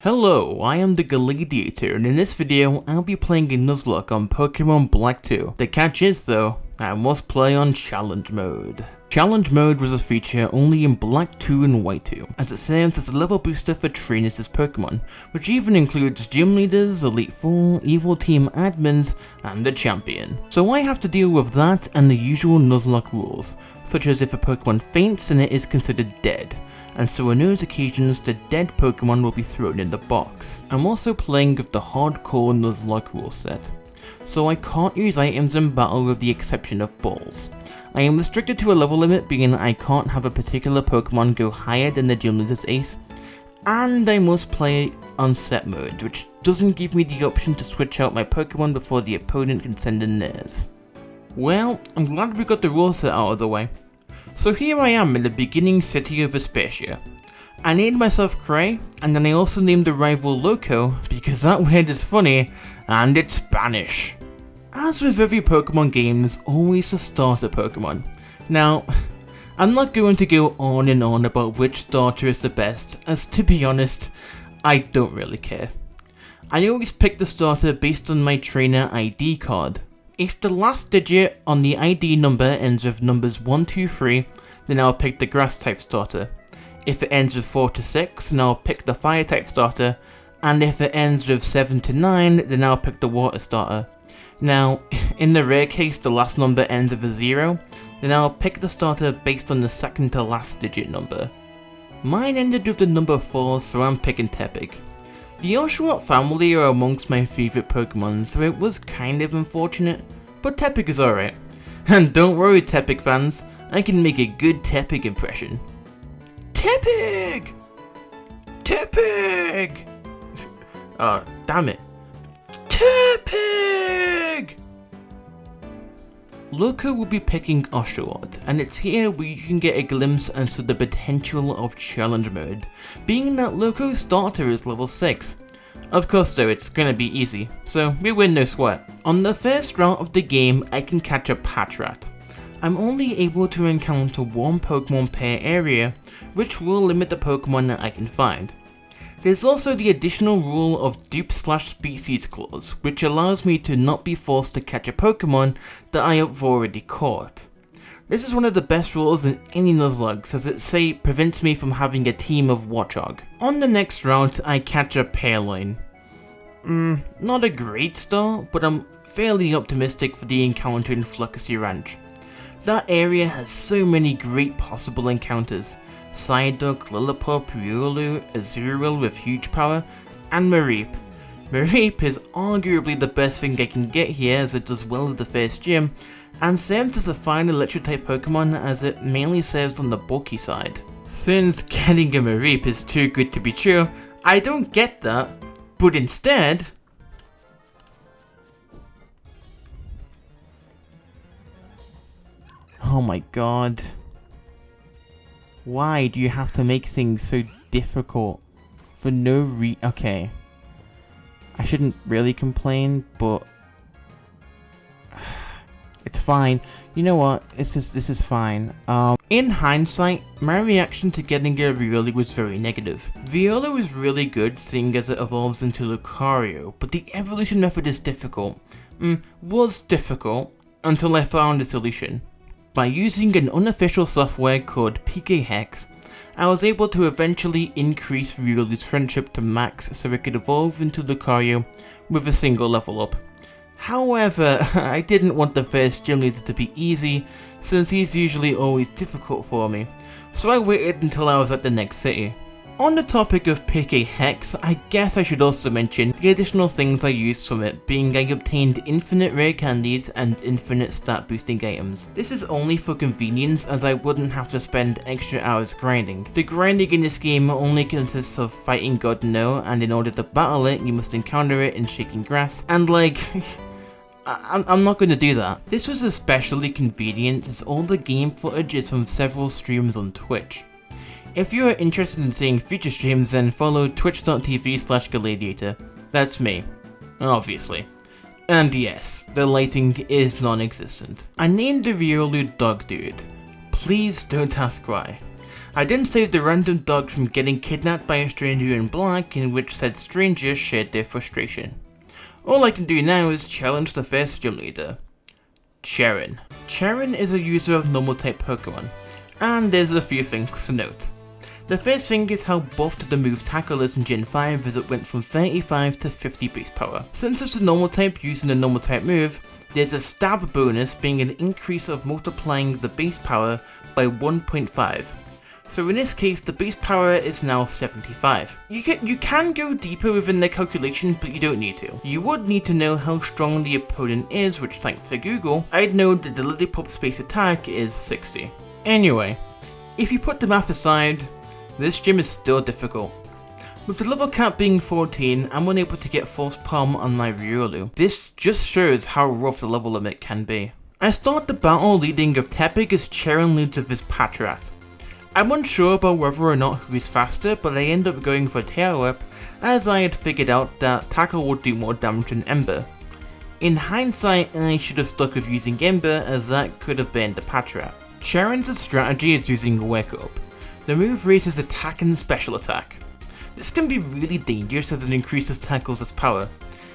Hello, I am the Galladeiator, and in this video I'll be playing a Nuzlocke on Pokémon Black 2. The catch is though, I must play on Challenge Mode. Challenge Mode was a feature only in Black 2 and White 2, as it serves as a level booster for trainers as Pokémon, which even includes gym leaders, Elite Four, Evil Team admins, and the champion. So I have to deal with that and the usual Nuzlocke rules, such as if a Pokémon faints then it is considered dead, and so on those occasions the dead Pokémon will be thrown in the box. I'm also playing with the Hardcore Nuzlocke rule set, so I can't use items in battle with the exception of balls. I am restricted to a level limit, being that I can't have a particular Pokémon go higher than the gym leader's ace, and I must play on set mode, which doesn't give me the option to switch out my Pokémon before the opponent can send in theirs. Well, I'm glad we got the rule set out of the way. So here I am in the beginning city of Vesperia. I named myself Cray, and then I also named the rival Loco because that word is funny and it's Spanish. As with every Pokemon game, there's always a starter Pokemon. Now, I'm not going to go on and on about which starter is the best, as to be honest, I don't really care. I always pick the starter based on my trainer ID card. If the last digit on the ID number ends with numbers 1, 2, 3, then I'll pick the grass type starter. If it ends with 4 to 6, then I'll pick the fire type starter, and if it ends with 7 to 9, then I'll pick the water starter. Now, in the rare case the last number ends with a 0, then I'll pick the starter based on the second to last digit number. Mine ended with the number 4, so I'm picking Tepig. The Oshawott family are amongst my favourite Pokemon, so it was kind of unfortunate, but Tepig is alright. And don't worry Tepig fans, I can make a good Tepig impression. Tepig! Tepig! Oh, damn it. Tepig! Loco will be picking Oshawott, and it's here where you can get a glimpse into the potential of Challenge Mode, being that Loco's starter is level 6. Of course though, it's gonna be easy, so we win no sweat. On the first route of the game, I can catch a Patrat. I'm only able to encounter one Pokemon per area, which will limit the Pokemon that I can find. There's also the additional rule of dupe/species clause, which allows me to not be forced to catch a Pokemon that I have already caught. This is one of the best rules in any Nuzlocke, as it prevents me from having a team of Watchog. On the next route, I catch a Purloin. Not a great start, but I'm fairly optimistic for the encounter in Flucacy Ranch. That area has so many great possible encounters. Psyduck, Lillipup, Riolu, Azurill with huge power, and Mareep. Mareep is arguably the best thing I can get here, as it does well with the first gym, and serves as a fine electric type Pokemon, as it mainly serves on the bulky side. Since getting a Mareep is too good to be true, I don't get that, but instead... Oh my god. Why do you have to make things so difficult? For no okay. I shouldn't really complain, but... It's fine. You know what? This is fine. In hindsight, my reaction to getting a Riolu was very negative. Riolu is really good, seeing as it evolves into Lucario, but the evolution method is difficult. Was difficult, until I found a solution. By using an unofficial software called PK Hex, I was able to eventually increase Riolu's friendship to max so it could evolve into Lucario with a single level up. However, I didn't want the first gym leader to be easy, since he's usually always difficult for me, so I waited until I was at the next city. On the topic of PK Hex, I guess I should also mention the additional things I used from it, being I obtained infinite rare candies and infinite stat boosting items. This is only for convenience, as I wouldn't have to spend extra hours grinding. The grinding in this game only consists of fighting God No, and in order to battle it, you must encounter it in shaking grass, and like... I'm not going to do that. This was especially convenient as all the game footage is from several streams on Twitch. If you are interested in seeing future streams, then follow twitch.tv/Galladeiator. That's me, obviously. And yes, the lighting is non-existent. I named the Riolu Dog Dude. Please don't ask why. I then saved the random dog from getting kidnapped by a stranger in black, in which said stranger shared their frustration. All I can do now is challenge the first gym leader, Charon. Charon is a user of normal type Pokemon, and there's a few things to note. The first thing is how buffed the move Tackle is in Gen 5 as it went from 35 to 50 base power. Since it's a normal type using a normal type move, there's a stab bonus being an increase of multiplying the base power by 1.5. So in this case, the base power is now 75. You can go deeper within the calculation, but you don't need to. You would need to know how strong the opponent is, which thanks to Google, I'd know that the Lillipup space attack is 60. Anyway, if you put the math aside, this gym is still difficult. With the level cap being 14, I'm unable to get False Palm on my Riolu. This just shows how rough the level limit can be. I start the battle leading of Tepig as Charon leads with his Patrat. I'm unsure about whether or not who is faster, but I end up going for Tail Whip as I had figured out that Tackle would do more damage than Ember. In hindsight, I should have stuck with using Ember as that could have been the Patrat. Charon's strategy is using Wake Up. The move raises attack and special attack. This can be really dangerous as it increases Tackle's power.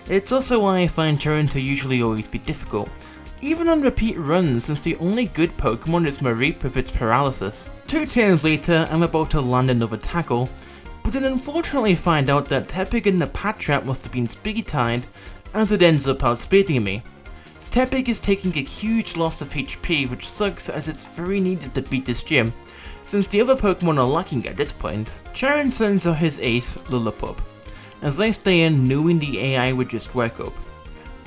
It's also why I find Charon to usually always be difficult, even on repeat runs, since the only good Pokemon is Mareep with its paralysis. 2 turns later, I'm about to land another Tackle, but then unfortunately find out that Tepig and the Patrat must have been speed tied, as it ends up outspeeding me. Tepig is taking a huge loss of HP, which sucks as it's very needed to beat this gym, since the other Pokemon are lacking at this point. Charon sends out his ace, Lillipup, as I stay in knowing the AI would just Wake Up.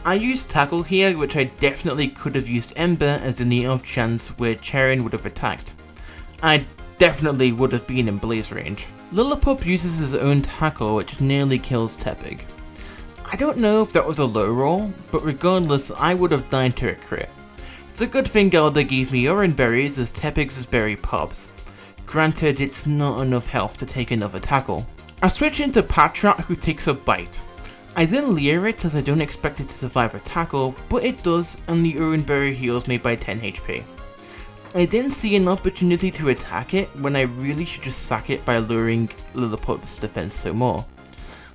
I used Tackle here, which I definitely could have used Ember as in the off chance where Charon would have attacked. I definitely would have been in Blaze range. Lillipup uses his own Tackle, which nearly kills Tepig. I don't know if that was a low roll, but regardless, I would have died to a crit. It's a good thing Galda gave me Orange Berries as Tepig's berry pops. Granted, it's not enough health to take another Tackle. I switch into Patrat, who takes a bite. I then Leer it as I don't expect it to survive a Tackle, but it does, and the Orange Berry heals me by 10 HP. I then see an opportunity to attack it when I really should just sack it by lowering Lillipup's defense some more.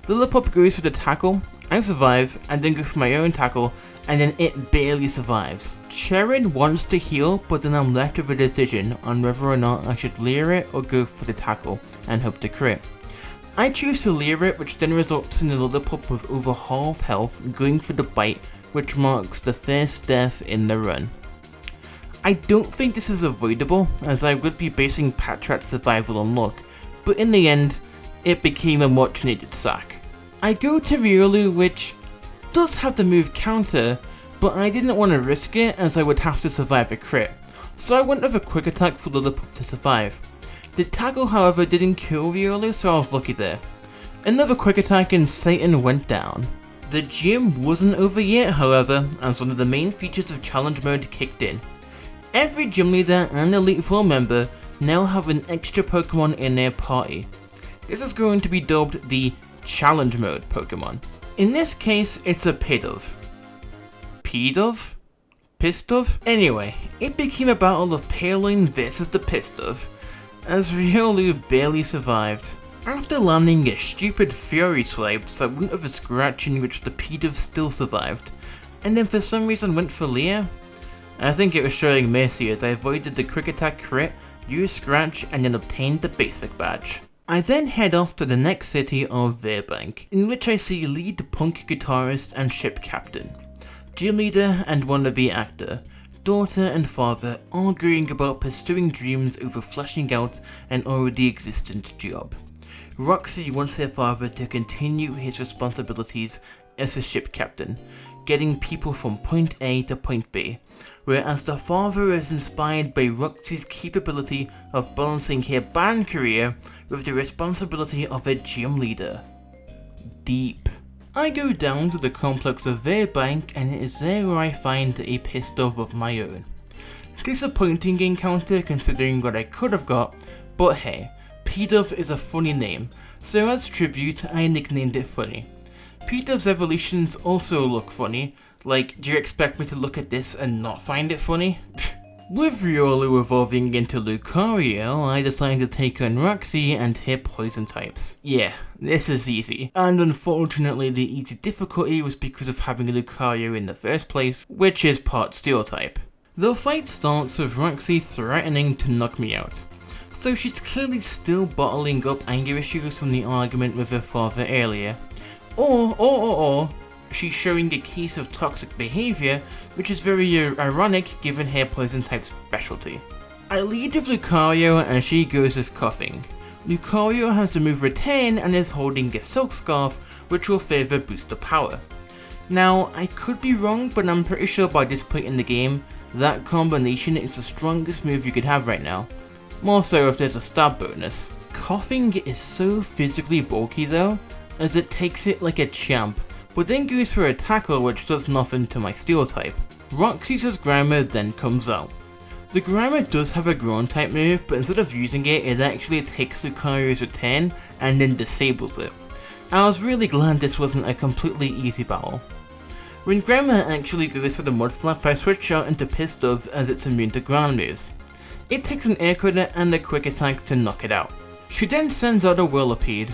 Lillipup goes for the Tackle, I survive, and then go for my own Tackle, and then it barely survives. Charon wants to heal, but then I'm left with a decision on whether or not I should Leer it or go for the Tackle and hope to crit. I choose to Leer it, which then results in a Lillipup with over half health going for the bite, which marks the first death in the run. I don't think this is avoidable, as I would be basing Patrat's survival on luck, but in the end, it became a much needed sack. I go to Riolu, which does have the move counter, but I didn't want to risk it as I would have to survive a crit, so I went with a quick attack for Lillipup to survive. The Tackle however didn't kill Riolu, so I was lucky there. Another quick attack and Satan went down. The gym wasn't over yet however, as one of the main features of challenge mode kicked in. Every gym leader and Elite Four member now have an extra Pokemon in their party. This is going to be dubbed the challenge mode Pokemon. In this case, it's a Pidove. Pidove? Pistove? Anyway, it became a battle of Paling versus the Pistove, as Riolu barely survived. After landing a stupid Fury Swipe that went with a scratch in which the Pidove still survived, and then for some reason went for Leer. I think it was showing mercy as I avoided the quick attack crit, used scratch, and then obtained the basic badge. I then head off to the next city of Verbank, in which I see lead punk guitarist and ship captain, gym leader and wannabe actor, daughter and father arguing about pursuing dreams over fleshing out an already existent job. Roxy wants their father to continue his responsibilities as a ship captain, getting people from point A to point B, whereas the father is inspired by Roxy's capability of balancing her band career with the responsibility of a gym leader. Deep. I go down to the complex of Verbank and it is there where I find a Pistove of my own. Disappointing encounter considering what I could have got, but hey, Pidove is a funny name, so as tribute I nicknamed it Funny. Pidove's evolutions also look funny, like do you expect me to look at this and not find it funny? With Riolu evolving into Lucario, I decided to take on Roxy and hit poison types. Yeah, this is easy. And unfortunately the easy difficulty was because of having a Lucario in the first place, which is part steel type. The fight starts with Roxy threatening to knock me out. So she's clearly still bottling up anger issues from the argument with her father earlier. Or she's showing a case of toxic behavior, which is very ironic given her poison type specialty. I lead with Lucario and she goes with coughing. Lucario has the move retain and is holding a silk scarf, which will further boost the power. Now, I could be wrong, but I'm pretty sure by this point in the game, that combination is the strongest move you could have right now. More so if there's a stab bonus. Coughing is so physically bulky though, as it takes it like a champ, but then goes for a tackle which does nothing to my steel type. Roxy's grammar then comes out. The grammar does have a ground type move, but instead of using it, it actually takes Lucario's return and then disables it. I was really glad this wasn't a completely easy battle. When grammar actually goes for the mud slap, I switch out into pistol as it's immune to ground moves. It takes an air credit and a quick attack to knock it out. She then sends out a Whirlipede.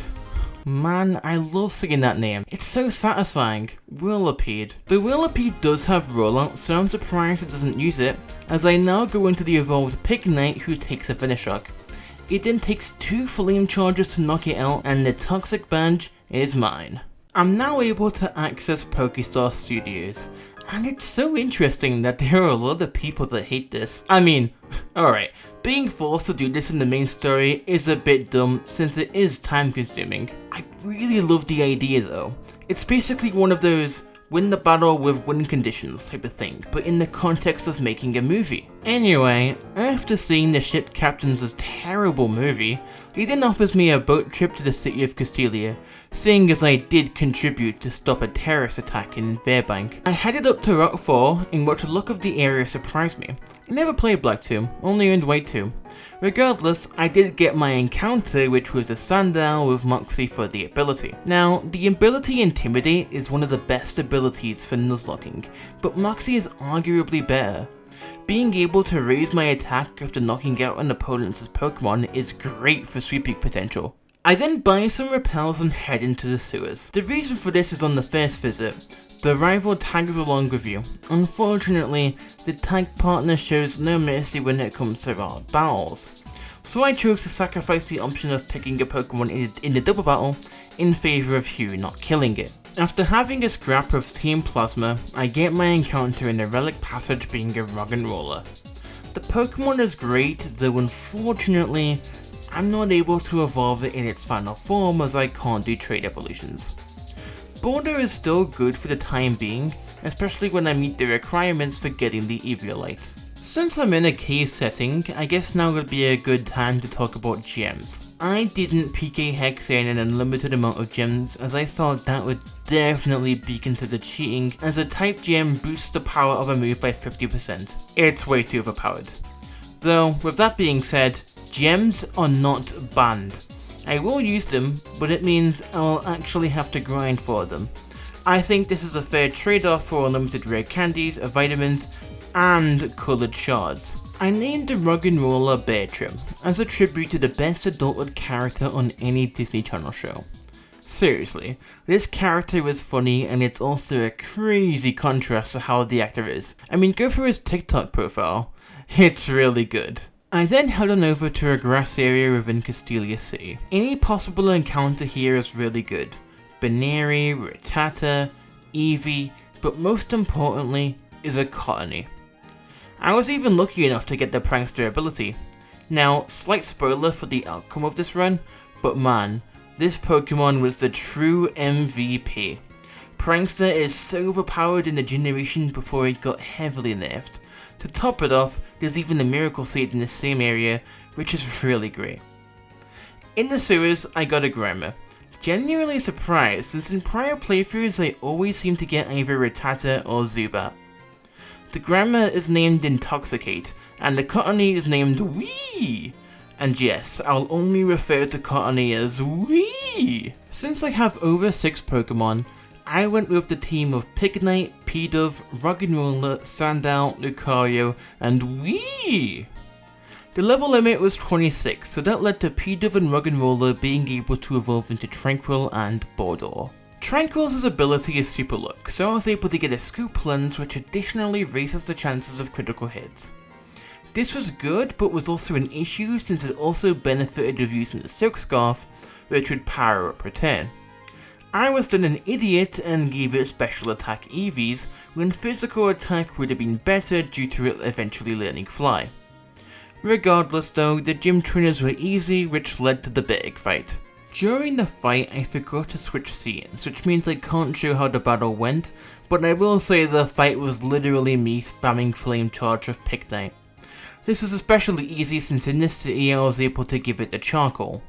Man, I love saying that name. It's so satisfying. Whirlipede. The Whirlipede does have rollout, so I'm surprised it doesn't use it, as I now go into the evolved Pignite who takes a Finish Shock. It then takes 2 flame charges to knock it out, and the Toxic Badge is mine. I'm now able to access Pokestar Studios, and it's so interesting that there are a lot of people that hate this. I mean, alright, being forced to do this in the main story is a bit dumb since it is time consuming. I really love the idea though. It's basically one of those win the battle with win conditions type of thing, but in the context of making a movie. Anyway, after seeing the ship captain's terrible movie, he then offers me a boat trip to the city of Castelia, seeing as I did contribute to stop a terrorist attack in Fairbank. I headed up to Rock 4, in which the look of the area surprised me. I never played Black 2, only owned White 2. Regardless, I did get my encounter, which was a Sandal with Moxie for the ability. Now, the ability Intimidate is one of the best abilities for Nuzlocking, but Moxie is arguably better. Being able to raise my attack after knocking out an opponent's Pokemon is great for sweeping potential. I then buy some repels and head into the sewers. The reason for this is on the first visit. The rival tags along with you. Unfortunately, the tag partner shows no mercy when it comes to our battles. So I chose to sacrifice the option of picking a Pokemon in the double battle in favour of Hugh not killing it. After having a scrap of Team Plasma, I get my encounter in the Relic Passage being a Roggenrola. The Pokemon is great, though unfortunately, I'm not able to evolve it in its final form as I can't do trade evolutions. Border is still good for the time being, especially when I meet the requirements for getting the Eviolite. Since I'm in a cave setting, I guess now would be a good time to talk about gems. I didn't PK Hex in an unlimited amount of gems as I felt that would definitely be considered cheating, as a type gem boosts the power of a move by 50%. It's way too overpowered. Though, with that being said, gems are not banned. I will use them, but it means I'll actually have to grind for them. I think this is a fair trade-off for unlimited rare candies, vitamins, and coloured shards. I named the Roggenrola Bertram as a tribute to the best adulthood character on any Disney Channel show. Seriously, this character is funny and it's also a crazy contrast to how the actor is. I mean, go for his TikTok profile. It's really good. I then head on over to a grass area within Castelia City. Any possible encounter here is really good. Baneri, Rattata, Eevee, but most importantly is a Cottony. I was even lucky enough to get the Prankster ability. Now, slight spoiler for the outcome of this run, but man, this Pokemon was the true MVP. Prankster is so overpowered in the generation before it got heavily nerfed. To top it off, there's even a Miracle Seed in the same area, which is really great. In the sewers, I got a Grimer. Genuinely surprised, since in prior playthroughs I always seem to get either Rattata or Zubat. The Grimer is named Intoxicate, and the Cottony is named Wee! And yes, I'll only refer to Cottony as Wee! Since I have over 6 Pokemon, I went with the team of Pignite, Pidove, Ruggenroller, Sandal, Lucario, and Wii! The level limit was 26, so that led to Pidove and Ruggenroller being able to evolve into Tranquil and Bordor. Tranquil's ability is Super Luck, so I was able to get a Scoop Lens which additionally raises the chances of critical hits. This was good, but was also an issue since it also benefited of using the Silk Scarf, which would power up return. I was then an idiot and gave it special attack EVs when physical attack would have been better due to it eventually learning Fly. Regardless though, the gym trainers were easy, which led to the big fight. During the fight I forgot to switch scenes, which means I can't show how the battle went, but I will say the fight was literally me spamming Flame Charge of Pick Night. This was especially easy since in this city I was able to give it the charcoal.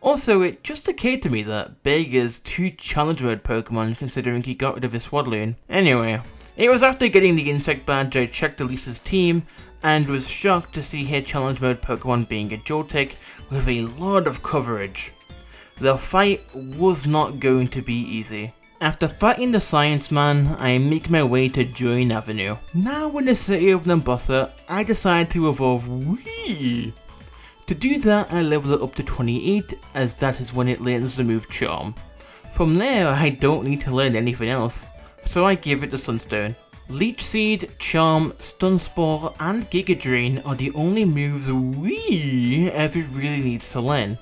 Also, it just occurred to me that Big is 2 challenge mode Pokemon considering he got rid of his Swadloon. Anyway, it was after getting the insect badge I checked Elisa's team and was shocked to see her challenge mode Pokemon being a Joltik with a lot of coverage. The fight was not going to be easy. After fighting the Science Man, I make my way to Join Avenue. Now in the city of Nambossa, I decide to evolve Wii. To do that, I level it up to 28, as that is when it learns the move Charm. From there, I don't need to learn anything else, so I give it the Sunstone. Leech Seed, Charm, Stun Spore, and Giga Drain are the only moves Wii ever really needs to learn.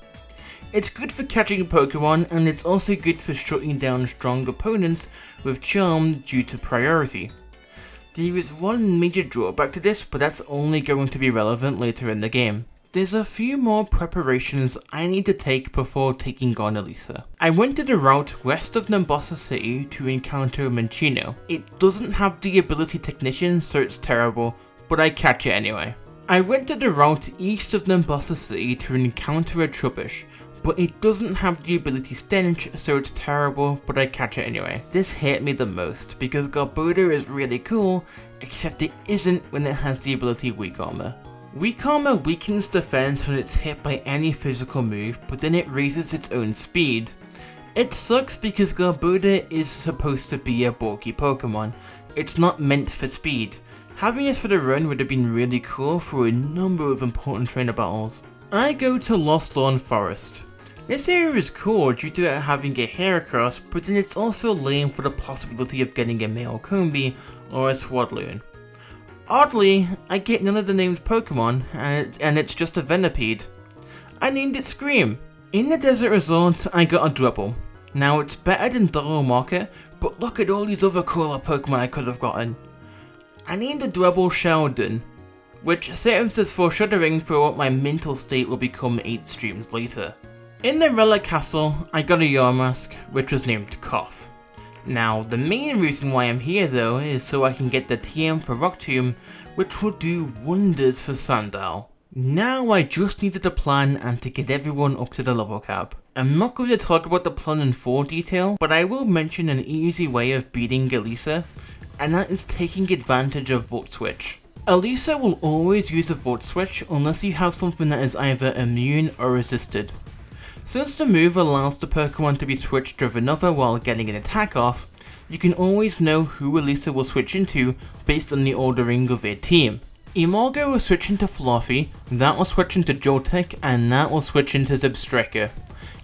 It's good for catching Pokemon, and it's also good for shutting down strong opponents with Charm due to priority. There is one major drawback to this, but that's only going to be relevant later in the game. There's a few more preparations I need to take before taking on Elisa. I went to the route west of Nambossa City to encounter Minccino. It doesn't have the ability Technician, so it's terrible, but I catch it anyway. I went to the route east of Nambossa City to encounter a Trubbish, but it doesn't have the ability Stench, so it's terrible, but I catch it anyway. This hurt me the most, because Galladeiator is really cool, except it isn't when it has the ability Weak Armor. Weak Armor weakens defense when it's hit by any physical move, but then it raises its own speed. It sucks because Galladeiator is supposed to be a bulky Pokemon. It's not meant for speed. Having it for the run would have been really cool for a number of important trainer battles. I go to Lost Lawn Forest. This area is cool due to it having a Heracross, but then it's also lame for the possibility of getting a male Combee or a Swadloon. Oddly, I get none of the named Pokemon, and it's just a Venipede. I named it Scream. In the Desert Resort, I got a Dwebble. Now it's better than Market, but look at all these other cooler Pokemon I could have gotten. I named the Dwebble Sheldon, which serves as foreshadowing for what my mental state will become 8 streams later. In the Relic Castle, I got a Yarmask, which was named Cough. Now, the main reason why I'm here though is so I can get the TM for Rock Tomb, which will do wonders for Sandal. Now I just needed a plan and to get everyone up to the level cap. I'm not going to talk about the plan in full detail, but I will mention an easy way of beating Elisa, and that is taking advantage of Volt Switch. Elisa will always use a Volt Switch unless you have something that is either immune or resisted. Since the move allows the Pokemon to be switched with another while getting an attack off, you can always know who Elisa will switch into based on the ordering of their team. Emolga will switch into Fluffy, that will switch into Joltik, and that will switch into Zebstrika.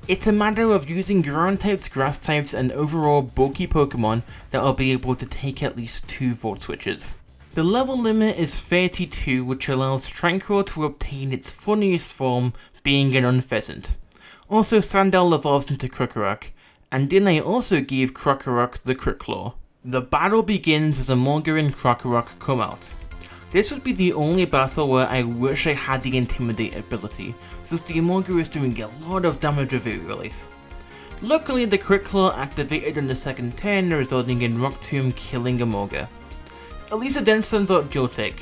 It's a matter of using ground types, grass types, and overall bulky Pokemon that will be able to take at least 2 Volt Switches. The level limit is 32, which allows Tranquil to obtain its funniest form, being an Unpheasant. Also, Sandal evolves into Krokorok, and then I also gave Krokorok the Crit Claw. The battle begins as Emolga and Krokorok come out. This would be the only battle where I wish I had the Intimidate ability, since the Emolga is doing a lot of damage with it release. Luckily, the Crit Claw activated on the second turn, resulting in Rock Tomb killing Emolga. Elisa then sends out Joltik.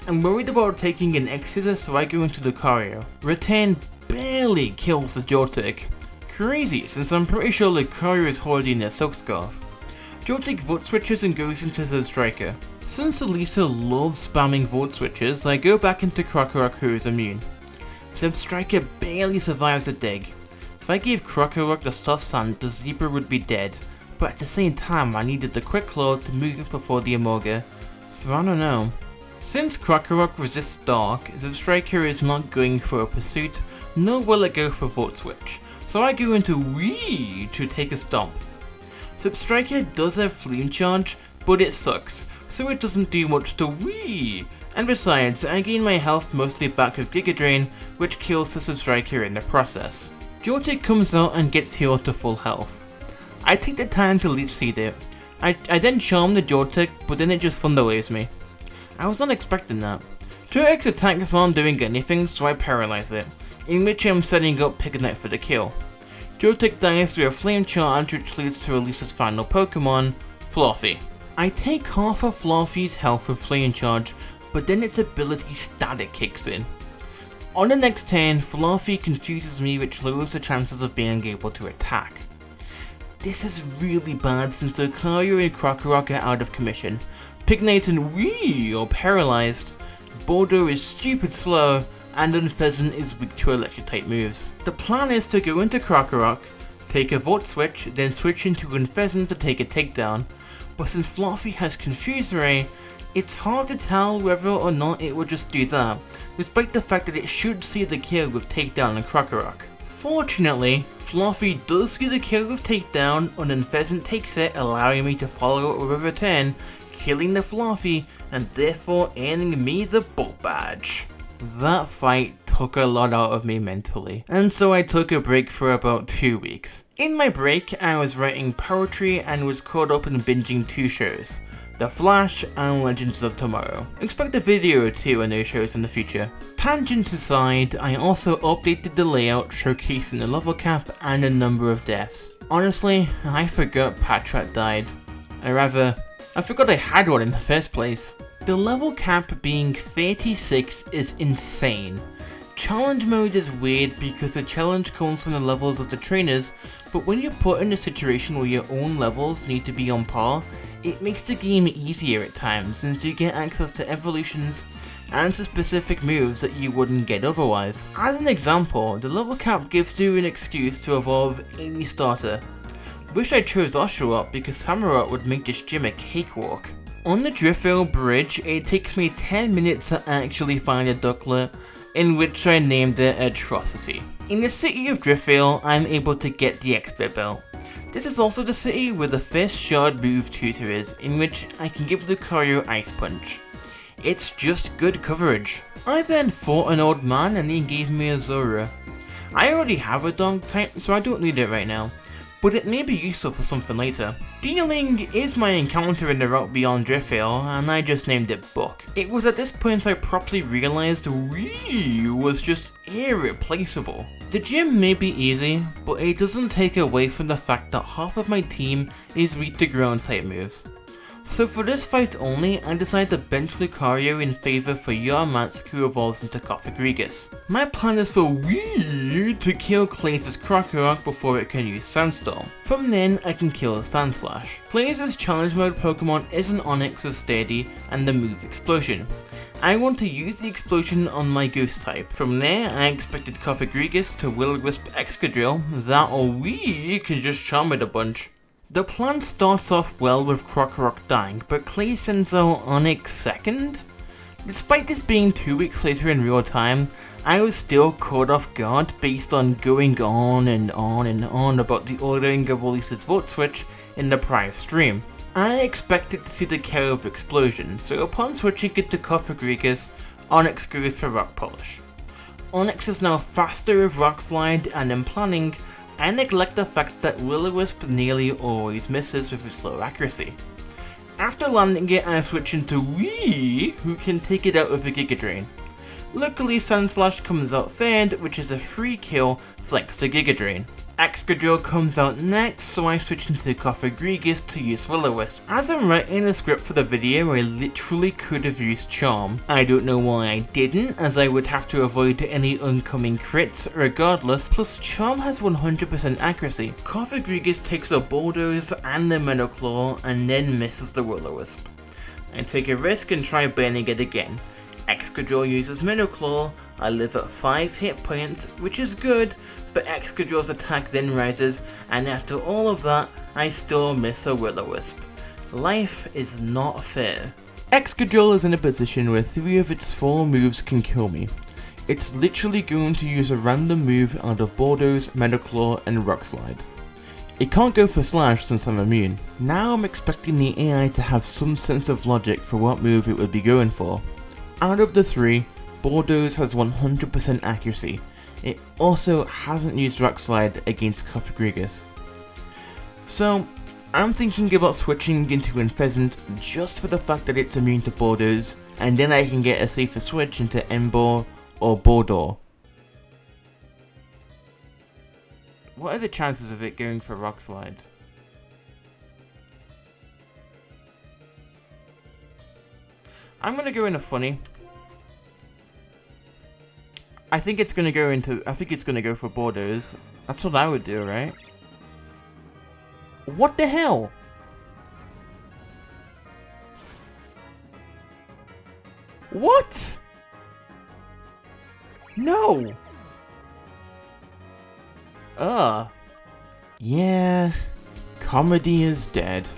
I'm worried about taking an X-Scissor, so I go into Lucario. Return barely kills the Joltik. Crazy, since I'm pretty sure Lucario is holding a Silk Scarf. Joltik Volt Switches and goes into Zebstrika. Since Elisa loves spamming Volt Switches, I go back into Krokorok who is immune. Zebstrika barely survives a dig. If I gave Krokorok the Soft Sand, the Zebra would be dead, but at the same time I needed the quick claw to move before the Emolga, so I don't know. Since Krokorok resists Dark, Zebstrika is not going for a pursuit, nor will it go for Volt Switch, so I go into Wii to take a stomp. Zebstrika does have Flame Charge, but it sucks, so it doesn't do much to Wii. And besides, I gain my health mostly back with Giga Drain, which kills the Zebstrika in the process. Joltik comes out and gets healed to full health. I take the time to Leech Seed it. I then charm the Joltik, but then it just Thunder Waves me. I was not expecting that. Joltik's attack is not doing anything, so I paralyze it, in which I'm setting up Pignite for the kill. Joltik dies through a Flame Charge, which leads to release his final Pokemon, Fluffy. I take half of Fluffy's health with Flame Charge, but then its ability Static kicks in. On the next turn, Fluffy confuses me, which lowers the chances of being able to attack. This is really bad since Lucario and Krokorok are out of commission. Pignite and Wii are paralyzed, Boulder is stupid slow, and Unpheasant is weak to electric type moves. The plan is to go into Krokorok, take a Volt Switch, then switch into Unpheasant to take a takedown, but since Fluffy has Confuse Ray, it's hard to tell whether or not it will just do that, despite the fact that it should see the kill with takedown on Krokorok. Fortunately, Fluffy does see the kill with takedown, and Unpheasant takes it, allowing me to follow it with a return, killing the Fluffy, and therefore earning me the Bolt Badge. That fight took a lot out of me mentally, and so I took a break for about 2 weeks. In my break, I was writing poetry and was caught up in binging 2 shows. The Flash and Legends of Tomorrow. Expect a video or 2 on those shows in the future. Tangent aside, I also updated the layout showcasing the level cap and the number of deaths. Honestly, I forgot Patrat died. I forgot I had one in the first place. The level cap being 36 is insane. Challenge mode is weird because the challenge comes from the levels of the trainers, but when you're put in a situation where your own levels need to be on par, it makes the game easier at times since you get access to evolutions and to specific moves that you wouldn't get otherwise. As an example, the level cap gives you an excuse to evolve any starter. Wish I chose Oshawott because Samurott would make this gym a cakewalk. On the Driftvale Bridge, it takes me 10 minutes to actually find a Ducklet, in which I named it Atrocity. In the city of Driftvale, I'm able to get the Expert Belt. This is also the city where the first shard move tutor is, in which I can give Lucario Ice Punch. It's just good coverage. I then fought an old man and he gave me a Zora. I already have a dog type, so I don't need it right now, but it may be useful for something later. Dealing is my encounter in the route beyond Driftvale, and I just named it Book. It was at this point I properly realised Wii was just irreplaceable. The gym may be easy, but it doesn't take away from the fact that half of my team is weak to ground type moves. So for this fight only, I decided to bench Lucario in favour for Yarmatsk, who evolves into Cofagrigus. My plan is for Wii to kill Clay's Krokorok before it can use Sandstorm. From then, I can kill Sandslash. Clay's challenge mode Pokemon is an Onix with Steady and the move Explosion. I want to use the Explosion on my Ghost type. From there, I expected Cofagrigus to Will-O-Wisp Excadrill, that or Wii can just charm it a bunch. The plan starts off well with Krokorok dying, but Clay sends out Onix second? Despite this being 2 weeks later in real time, I was still caught off guard based on going on and on and on about the ordering of Release's Volt Switch in the prior stream. I expected to see the KO of Explosion, so upon switching it to Cofagrigus, Onix goes for Rock Polish. Onix is now faster with Rock Slide, and in planning, I neglect the fact that Will-O-Wisp nearly always misses with its low accuracy. After landing it, I switch into Wii, who can take it out with a Giga Drain. Luckily, Sandslash comes out third, which is a free kill thanks to Giga Drain. Excadrill comes out next, so I switch into Cofagrigus to use Will-O-Wisp. As I'm writing the script for the video, I literally could have used Charm. I don't know why I didn't, as I would have to avoid any oncoming crits regardless, plus Charm has 100% accuracy. Cofagrigus takes a Bulldoze and the Metal Claw and then misses the Will-O-Wisp. I take a risk and try burning it again. Excadrill uses Metal Claw, I live at 5 hit points, which is good, but Excadrill's attack then rises, and after all of that, I still miss a Will-O-Wisp. Life is not fair. Excadrill is in a position where 3 of its 4 moves can kill me. It's literally going to use a random move out of Bordeaux's, Metaclaw and Rock Slide. It can't go for Slash since I'm immune. Now I'm expecting the AI to have some sense of logic for what move it would be going for. Out of the 3, Bordeaux's has 100% accuracy. It also hasn't used Rock Slide against Cofagrigus. So I'm thinking about switching into Unpheasant just for the fact that it's immune to Bordeaux's, and then I can get a safer switch into Emboar or Bordeaux. What are the chances of it going for Rock Slide? I'm gonna go into Funny. I think it's gonna go for Bordeaux's. That's what I would do, right? What the hell? What? No! Yeah, comedy is dead.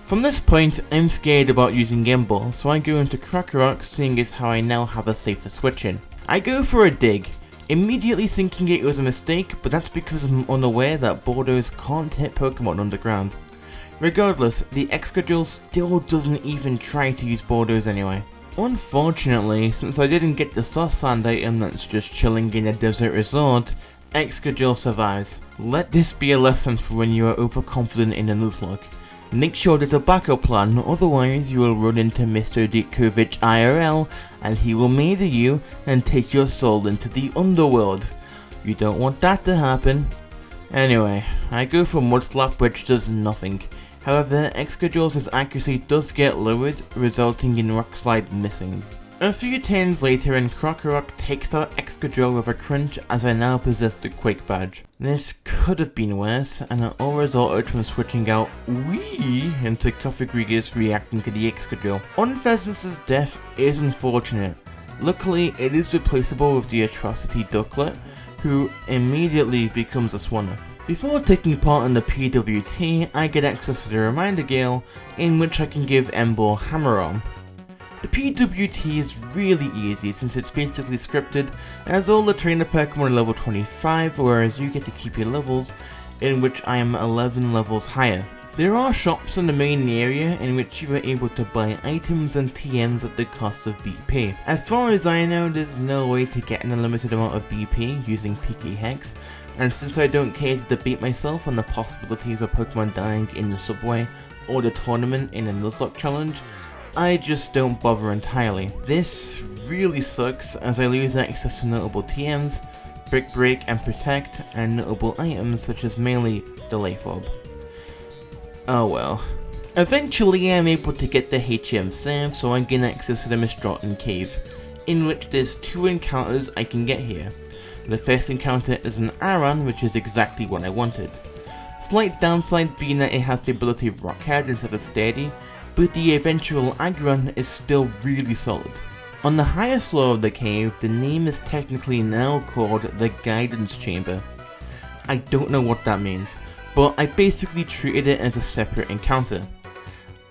From this point, I'm scared about using Gimbal, so I go into Krokorok, seeing as how I now have a safer switch in. I go for a dig, immediately thinking it was a mistake, but that's because I'm unaware that Bordeaux's can't hit Pokemon underground. Regardless, the Excadrill still doesn't even try to use Bordeaux's anyway. Unfortunately, since I didn't get the Sauce Sand item that's just chilling in a desert resort, Excadrill survives. Let this be a lesson for when you are overconfident in a Nuzlocke. Make sure there's a backup plan, otherwise you will run into Mr. Ditkovich IRL and he will murder you and take your soul into the underworld. You don't want that to happen. Anyway, I go for Mudslap, which does nothing. However, Excadrill's accuracy does get lowered, resulting in Rock Slide missing. A few turns later and Krokorok takes out Excadrill with a crunch as I now possess the Quake badge. This could have been worse, and it all resulted from switching out Wee into Cofagrigus reacting to the Excadrill. Unpheasant's death is unfortunate. Luckily, it is replaceable with the Atrocity Ducklet, who immediately becomes a Swanner. Before taking part in the PWT, I get access to the Reminder Gale, in which I can give Emboar Hammer Arm. The PWT is really easy since it's basically scripted, as all the trainer Pokemon are level 25, whereas you get to keep your levels, in which I am 11 levels higher. There are shops in the main area in which you are able to buy items and TMs at the cost of BP. As far as I know, there's no way to get an unlimited amount of BP using PK Hex, and since I don't care to debate myself on the possibility of a Pokemon dying in the subway or the tournament in a Nuzlocke challenge, I just don't bother entirely. This really sucks as I lose access to notable TMs, Brick Break and Protect, and notable items such as mainly the Layfob. Oh well. Eventually I'm able to get the HM Serve, so I gain access to the Mistratton Cave, in which there's 2 encounters I can get here. The first encounter is an Aron, which is exactly what I wanted. Slight downside being that it has the ability of Rock Hard instead of Steady, but the eventual Aggron is still really solid. On the highest floor of the cave, the name is technically now called the Guidance Chamber. I don't know what that means, but I basically treated it as a separate encounter.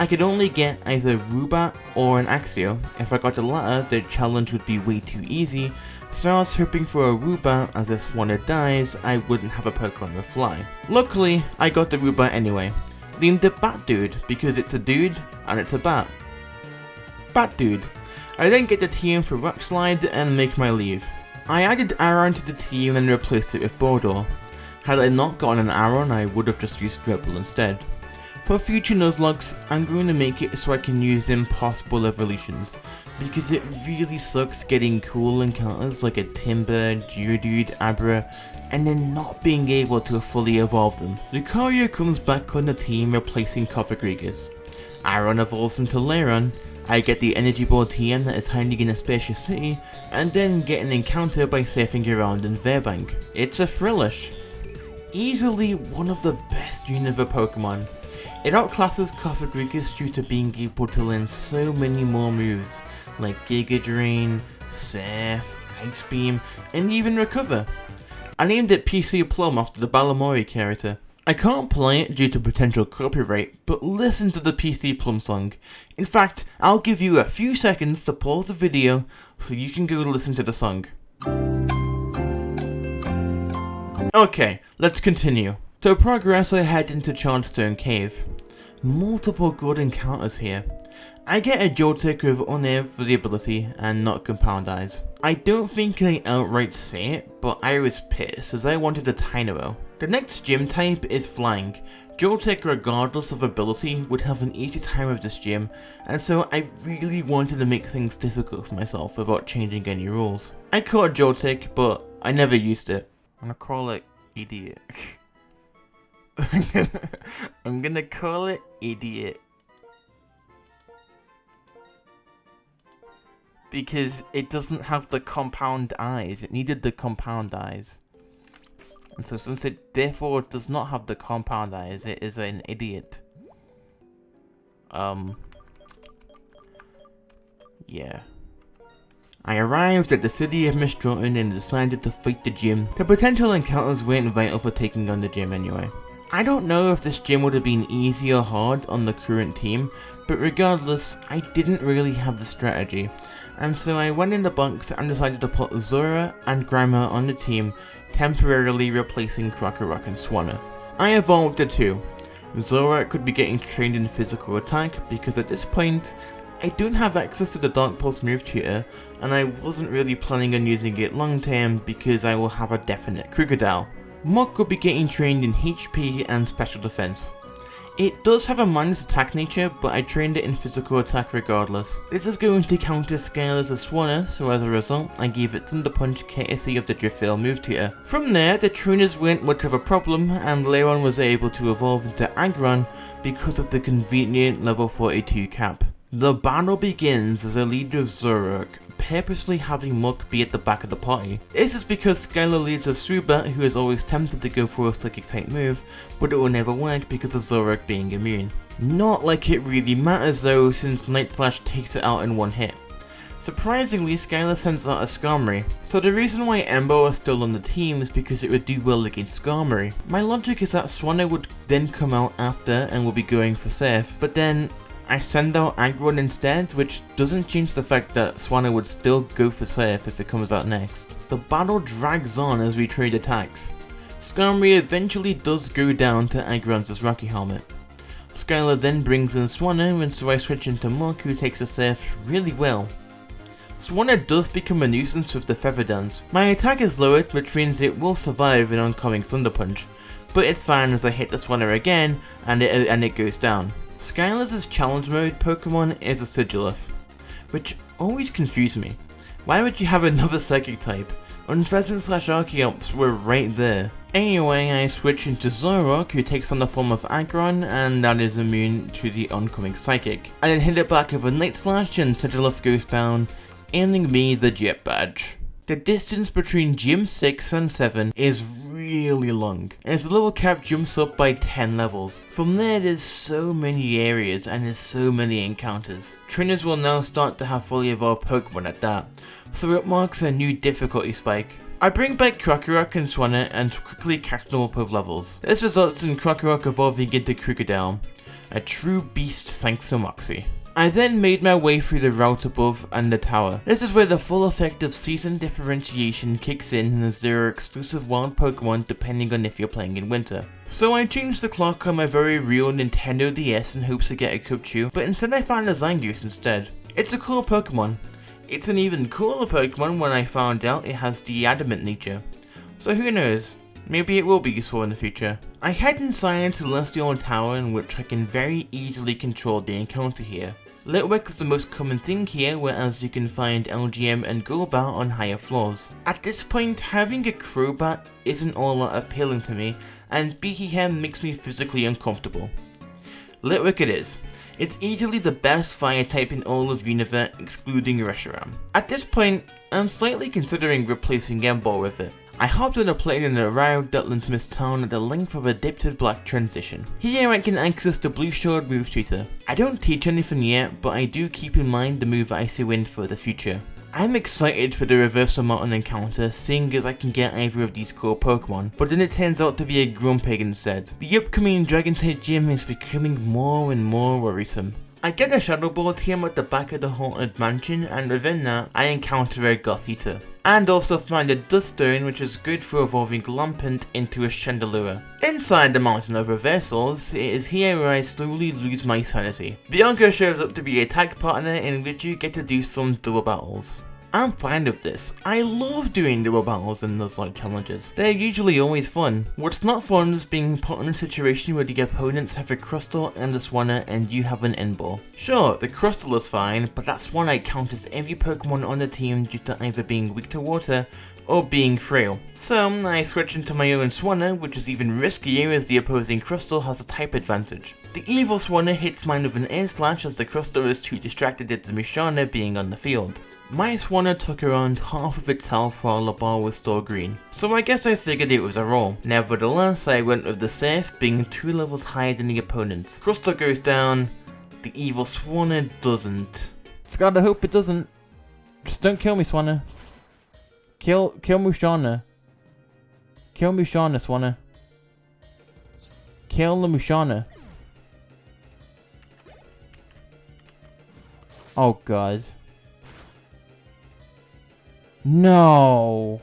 I could only get either Rubat or an Axio. If I got the latter, the challenge would be way too easy, so I was hoping for a Rubat, as if Swanner dies, I wouldn't have a Pokemon with Fly. Luckily, I got the Rubat anyway. Named it Bat Dude because it's a dude and it's a bat. Bat Dude. I then get the TM for Rock Slide and make my leave. I added Aron to the team and replaced it with Bordeaux. Had I not gotten an Aron, I would have just used Rebel instead. For future Nuzlockes, I'm going to make it so I can use impossible evolutions, because it really sucks getting cool encounters like a Timber, Geodude, Abra, and then not being able to fully evolve them. Lucario comes back on the team replacing Cofagrigus. Aron evolves into Lairon, I get the Energy Ball TM that is hiding in a spacious city, and then get an encounter by surfing around in Verbank. It's a Frillish. Easily one of the best Unova Pokemon. It outclasses Cofagrigus due to being able to learn so many more moves, like Giga Drain, Surf, Ice Beam, and even Recover. I named it PC Plum after the Balamori character. I can't play it due to potential copyright, but listen to the PC Plum song. In fact, I'll give you a few seconds to pause the video so you can go listen to the song. Okay, let's continue. To progress, I head into Charnstone Cave. Multiple good encounters here. I get a Joltik with unair for the ability and not Compound Eyes. I don't think I outright say it, but I was pissed as I wanted a Tynamo. The next gym type is Flying. Joltik, regardless of ability, would have an easy time with this gym, and so I really wanted to make things difficult for myself without changing any rules. I caught Joltik, but I never used it. I'm gonna call it Idiot. I'm gonna call it Idiot. Because it doesn't have the Compound Eyes. It needed the Compound Eyes. And so since it therefore does not have the Compound Eyes, it is an idiot. Yeah. I arrived at the city of Mistroughton and decided to fight the gym. The potential encounters weren't vital for taking on the gym anyway. I don't know if this gym would have been easy or hard on the current team, but regardless, I didn't really have the strategy. And so I went in the bunks and decided to put Zora and Grandma on the team, temporarily replacing Krokorok and Swanna. I evolved the two. Zora could be getting trained in physical attack because at this point, I don't have access to the Dark Pulse move tutor, and I wasn't really planning on using it long term because I will have a definite Krookodile. Muk would be getting trained in HP and special defense. It does have a minus attack nature, but I trained it in physical attack regardless. This is going to counter Skylar's Swanna, so as a result, I gave it Thunder Punch courtesy of the Driftveil move tutor. From there, the trainers weren't much of a problem, and Leon was able to evolve into Aggron because of the convenient level 42 cap. The battle begins as a leader of Zoroark, purposely having Muk be at the back of the party. This is because Skylar leads a Zubat who is always tempted to go for a psychic type move, but it will never work because of Zoroark being immune. Not like it really matters though, since Night Slash takes it out in one hit. Surprisingly, Skylar sends out a Skarmory, so the reason why Embo is still on the team is because it would do well against Skarmory. My logic is that Swanna would then come out after and will be going for Surf, but then I send out Aggron instead, which doesn't change the fact that Swanna would still go for Surf if it comes out next. The battle drags on as we trade attacks. Skarmory eventually does go down to Aggron's Rocky Helmet. Skylar then brings in Swanna, and so I switch into Muk, who takes a Surf really well. Swanna does become a nuisance with the Feather Dance. My attack is lowered, which means it will survive an oncoming Thunder Punch, but it's fine as I hit the Swanna again and it goes down. Skylar's challenge mode Pokemon is a Sigilif, which always confused me. Why would you have another Psychic type? Unpheasant / Archeops were right there. Anyway, I switch into Zoroark, who takes on the form of Aggron, and that is immune to the oncoming Psychic. I then hit it back with a Night Slash and Sigilif goes down, earning me the Jet Badge. The distance between Gym 6 and 7 is really long, as the level cap jumps up by 10 levels. From there, there's so many areas and there's so many encounters. Trainers will now start to have fully evolved Pokemon at that, so it marks a new difficulty spike. I bring back Krokorok and Swanna and quickly catch them up with levels. This results in Krokorok evolving into Krookodile, a true beast thanks to Moxie. I then made my way through the route above and the tower. This is where the full effect of season differentiation kicks in, as there are exclusive wild Pokemon depending on if you're playing in winter. So I changed the clock on my very real Nintendo DS in hopes to get a Cubchoo, but instead I found a Zangoose instead. It's a cool Pokemon. It's an even cooler Pokemon when I found out it has the adamant nature. So who knows? Maybe it will be useful in the future. I head inside to the Celestial Tower, in which I can very easily control the encounter here. Litwick is the most common thing here, whereas you can find LGM and Golbat on higher floors. At this point, having a Crobat isn't all that appealing to me, and Beakyhem makes me physically uncomfortable. Litwick it is. It's easily the best fire type in all of Univert, excluding Reshiram. At this point, I'm slightly considering replacing Embo with it. I hopped on a plane and arrived at Lintmas Town at the length of a Dipted Black transition. Here I can access the Blue Sword move tutor. I don't teach anything yet, but I do keep in mind the move Icy Wind for the future. I'm excited for the Reversal Mountain encounter, seeing as I can get either of these cool Pokemon, but then it turns out to be a Grumpig instead. The upcoming Dragon-type gym is becoming more and more worrisome. I get a Shadow Ball team at the back of the Haunted Mansion, and within that, I encounter a Galladeiator. And also find a Dust Stone, which is good for evolving Lampent into a Chandelure. Inside the Mountain of Reversals, it is here where I slowly lose my sanity. Bianca shows up to be a tag partner in which you get to do some double battles. I'm fine with this. I love doing double battles in Nuzlocke challenges. They're usually always fun. What's not fun is being put in a situation where the opponents have a Crystal and a Swanna and you have an N-Ball. Sure, the Crystal is fine, but that Swanna counters every Pokemon on the team due to either being weak to water or being frail. So I switch into my own Swanna, which is even riskier as the opposing Crystal has a type advantage. The evil Swanna hits mine with an air slash as the Crystal is too distracted at the Musharna being on the field. My Swanna took around half of its health while the ball was still green, so I guess I figured it was a roll. Nevertheless, I went with the safe, being 2 levels higher than the opponents. Crystal goes down, the evil Swanna doesn't. Just gotta hope it doesn't. Just don't kill me, Swanna. Kill Musharna. Kill Musharna, Swanna. Kill the Musharna. Oh god. No.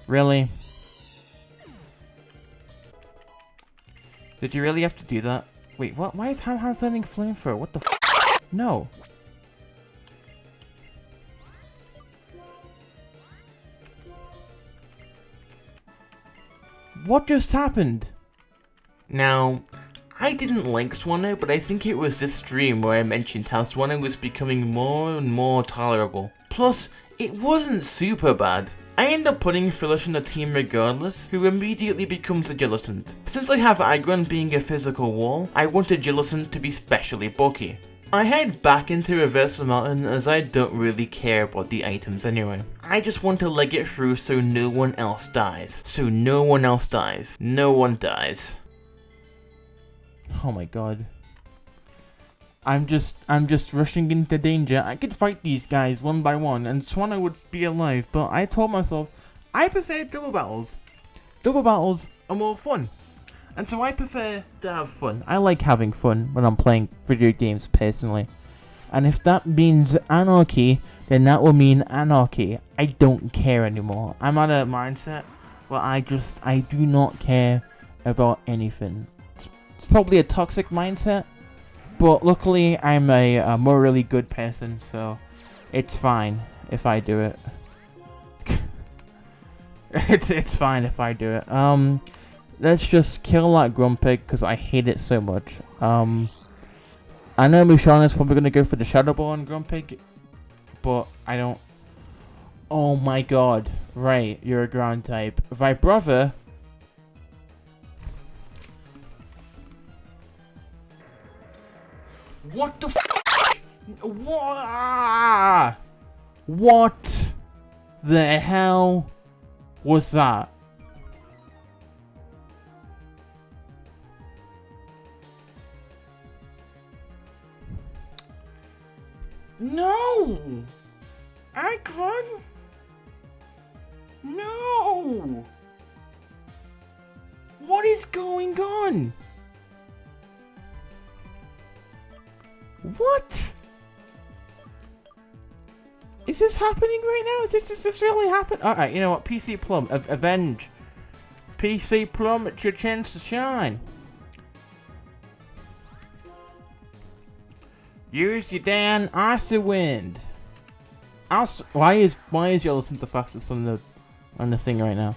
Really? Did you really have to do that? Wait, what? Why is Ham sending Flamethrower? What the f? No. What just happened? Now, I didn't like Swanna, but I think it was this stream where I mentioned how Swanna was becoming more and more tolerable. Plus, it wasn't super bad. I end up putting Phyllis in the team regardless, who immediately becomes a Jellicent. Since I have Aggron being a physical wall, I want a Jellicent to be specially bulky. I head back into Reversal Mountain as I don't really care about the items anyway. I just want to leg it through so no one else dies. No one dies. Oh my god. I'm just rushing into danger. I could fight these guys one by one and Swanna would be alive, but I told myself I prefer double battles. Double battles are more fun. And so I prefer to have fun. I like having fun when I'm playing video games personally. And if that means anarchy, then that will mean anarchy. I don't care anymore. I'm at a mindset where I do not care about anything. It's probably a toxic mindset, but luckily I'm a morally good person, so it's fine if I do it. it's fine if I do it. Let's just kill that Grumpig because I hate it so much. I know Musharna's probably gonna go for the Shadow Ball on Grumpig, but I don't. Oh my god! Right, you're a ground type. Vibrava. What the f? What the hell was that? No! Aggron? No! What is going on? What? Is this happening right now? Is this really happening? Alright, you know what? PC Plum, avenge. PC Plum, it's your chance to shine. Use your damn Icy Wind. Why is Jellicent the fastest on the thing right now?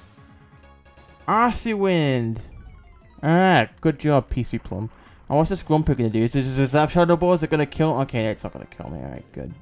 Icy Wind. Alright, good job, PC Plum. And what's this Grumpig gonna do? Is that Shadow Ball? Is it gonna kill? Okay, it's not gonna kill me. Alright, good.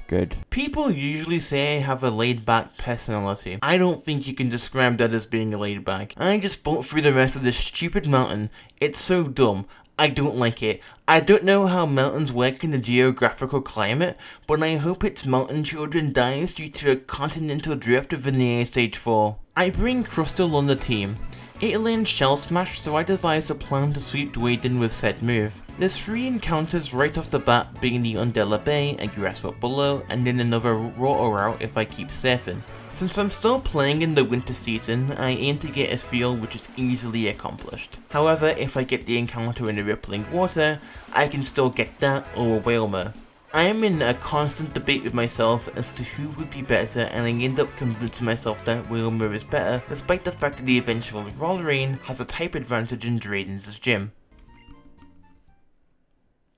Good. People usually say I have a laid-back personality. I don't think you can describe that as being laid-back. I just bolt through the rest of this stupid mountain. It's so dumb. I don't like it. I don't know how mountains work in the geographical climate, but I hope its mountain children dies due to a continental drift of Veneer Stage 4. I bring Crystal on the team. Caitlyn Shell Smash, so I devised a plan to sweep Dwayden with said move. There's 3 encounters right off the bat, being the Undella Bay, a grass route below, and then another water route if I keep surfing. Since I'm still playing in the winter season, I aim to get a feel which is easily accomplished. However, if I get the encounter in the rippling water, I can still get that or a Whalmer. I am in a constant debate with myself as to who would be better, and I end up convincing myself that Whalmer is better, despite the fact that the eventual Rollerine has a type advantage in Drayden's gym.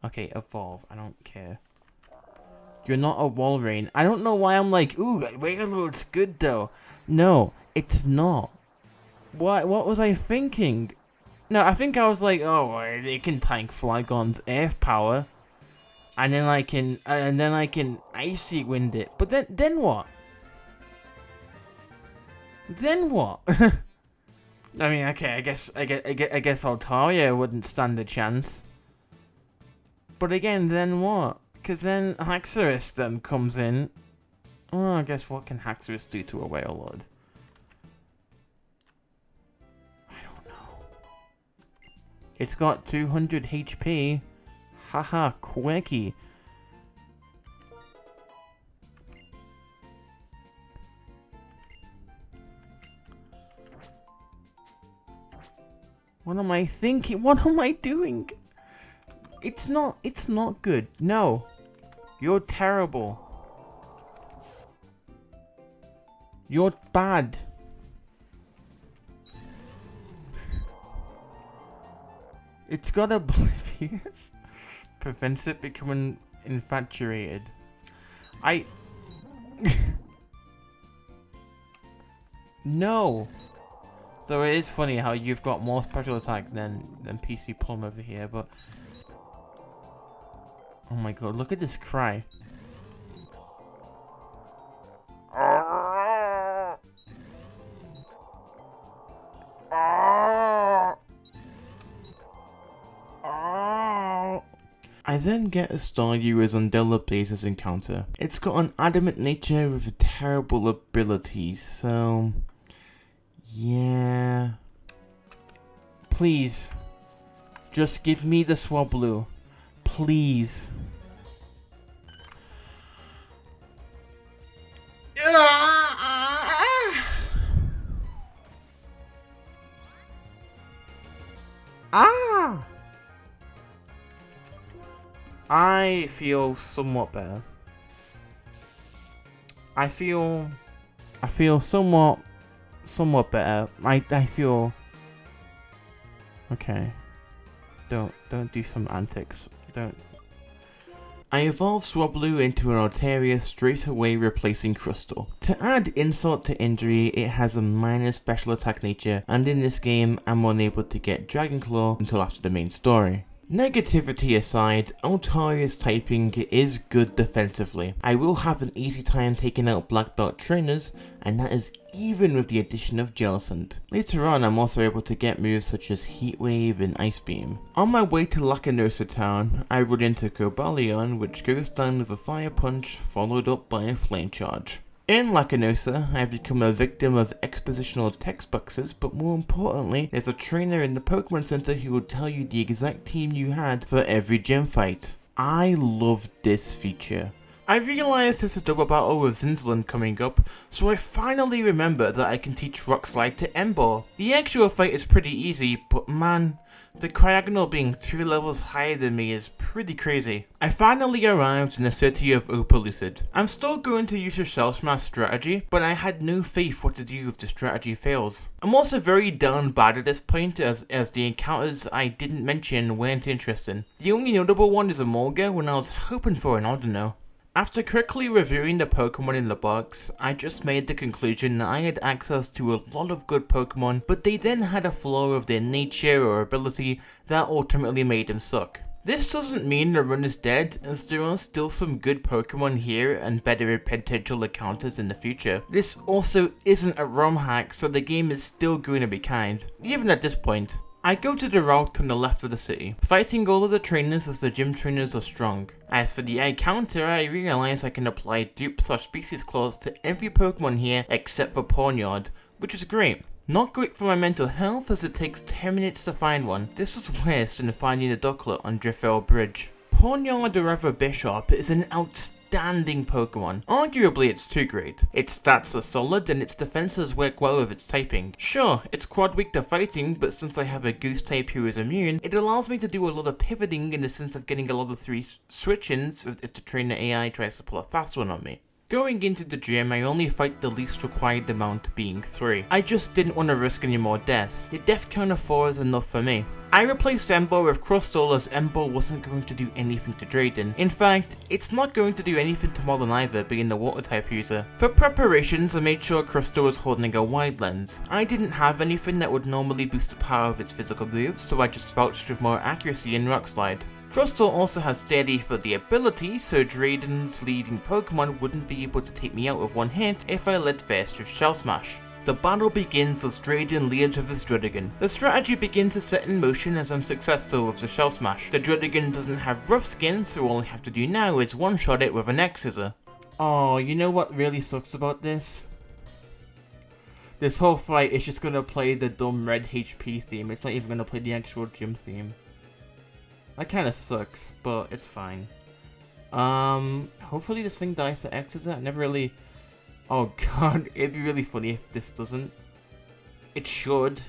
Okay, evolve, I don't care. You're not a Walrein. I don't know why I'm like, ooh, Railroad's good though. No, it's not. What was I thinking? No, I think I was like, oh, it can tank Flygon's earth power. And then I can icy wind it. But then what? Then what? I mean, okay, I guess Altaria wouldn't stand a chance. But again, then what? Because then Haxorus then comes in. Oh, I guess what can Haxorus do to a Wailord? I don't know. It's got 200 HP. Haha, quirky. What am I thinking? What am I doing? It's not good. No. You're terrible. You're bad. It's got oblivious. Prevents it becoming infatuated. No. Though it is funny how you've got more special attack than PC Plum over here, but oh my god, look at this cry. I then get a Staryu's Undella Blazes encounter. It's got an adamant nature with terrible abilities, so yeah. Please, just give me the Swablu. Please. I feel somewhat better. I feel somewhat better. I feel okay. Don't do some antics. Don't. I evolved Swablu into an Altaria, straight away replacing Crystal. To add insult to injury, it has a minor special attack nature, and in this game I'm unable to get Dragon Claw until after the main story. Negativity aside, Altaria's typing is good defensively. I will have an easy time taking out black belt trainers, and that is even with the addition of Jellicent. Later on, I'm also able to get moves such as Heat Wave and Ice Beam. On my way to Lacanosa Town, I run into Cobalion, which goes down with a Fire Punch followed up by a Flame Charge. In Lacanosa, I've become a victim of expositional text boxes, but more importantly, there's a trainer in the Pokemon Center who will tell you the exact team you had for every gym fight. I love this feature. I realised there's a double battle with Zinsland coming up, so I finally remember that I can teach Rock Slide to Ember. The actual fight is pretty easy, but man, the Cryogonal being 3 levels higher than me is pretty crazy. I finally arrived in the city of Opalucid. I'm still going to use a Shell Smash strategy, but I had no faith what to do if the strategy fails. I'm also very down bad at this point as the encounters I didn't mention weren't interesting. The only notable one is a Mulga when I was hoping for an Audino. After quickly reviewing the Pokemon in the box, I just made the conclusion that I had access to a lot of good Pokemon, but they then had a flaw of their nature or ability that ultimately made them suck. This doesn't mean the run is dead, as there are still some good Pokemon here and better potential encounters in the future. This also isn't a ROM hack, so the game is still going to be kind, even at this point. I go to the route on the left of the city, fighting all of the trainers as the gym trainers are strong. As for the encounter, I realise I can apply dupe/species clause to every Pokemon here except for Pawniard, which is great. Not great for my mental health as it takes 10 minutes to find one. This was worse than finding a ducklet on Driftveil Bridge. Pawniard or Ever Bishop is an outstanding Pokemon. Arguably it's too great. Its stats are solid and its defenses work well with its typing. Sure, it's quad weak to fighting, but since I have a Goose type who is immune, it allows me to do a lot of pivoting in the sense of getting a lot of 3 switch-ins if the trainer AI tries to pull a fast one on me. Going into the gym, I only fight the least required amount, being 3. I just didn't want to risk any more deaths. The death count of 4 is enough for me. I replaced Ember with Crustle as Ember wasn't going to do anything to Drayden. In fact, it's not going to do anything to Modern either, being the water type user. For preparations, I made sure Crustle was holding a wide lens. I didn't have anything that would normally boost the power of its physical moves, so I just vouched with more accuracy in Rock Slide. Crustle also has Steady for the ability, so Drayden's leading Pokemon wouldn't be able to take me out with one hit if I led first with Shell Smash. The battle begins as Drayden leads with his Druddigon. The strategy begins to set in motion as I'm successful with the Shell Smash. The Druddigon doesn't have rough skin, so all I have to do now is one-shot it with an X-Scissor. Oh, you know what really sucks about this? This whole fight is just gonna play the dumb red HP theme, it's not even gonna play the actual gym theme. That kinda sucks, but it's fine. Hopefully this thing dies to X, is it? I never really... Oh god, it'd be really funny if this doesn't. It should.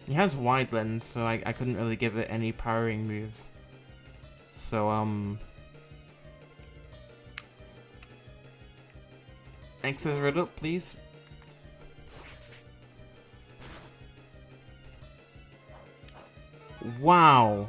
It has wide lens, so I couldn't really give it any powering moves. So, X's rid up, please. Wow.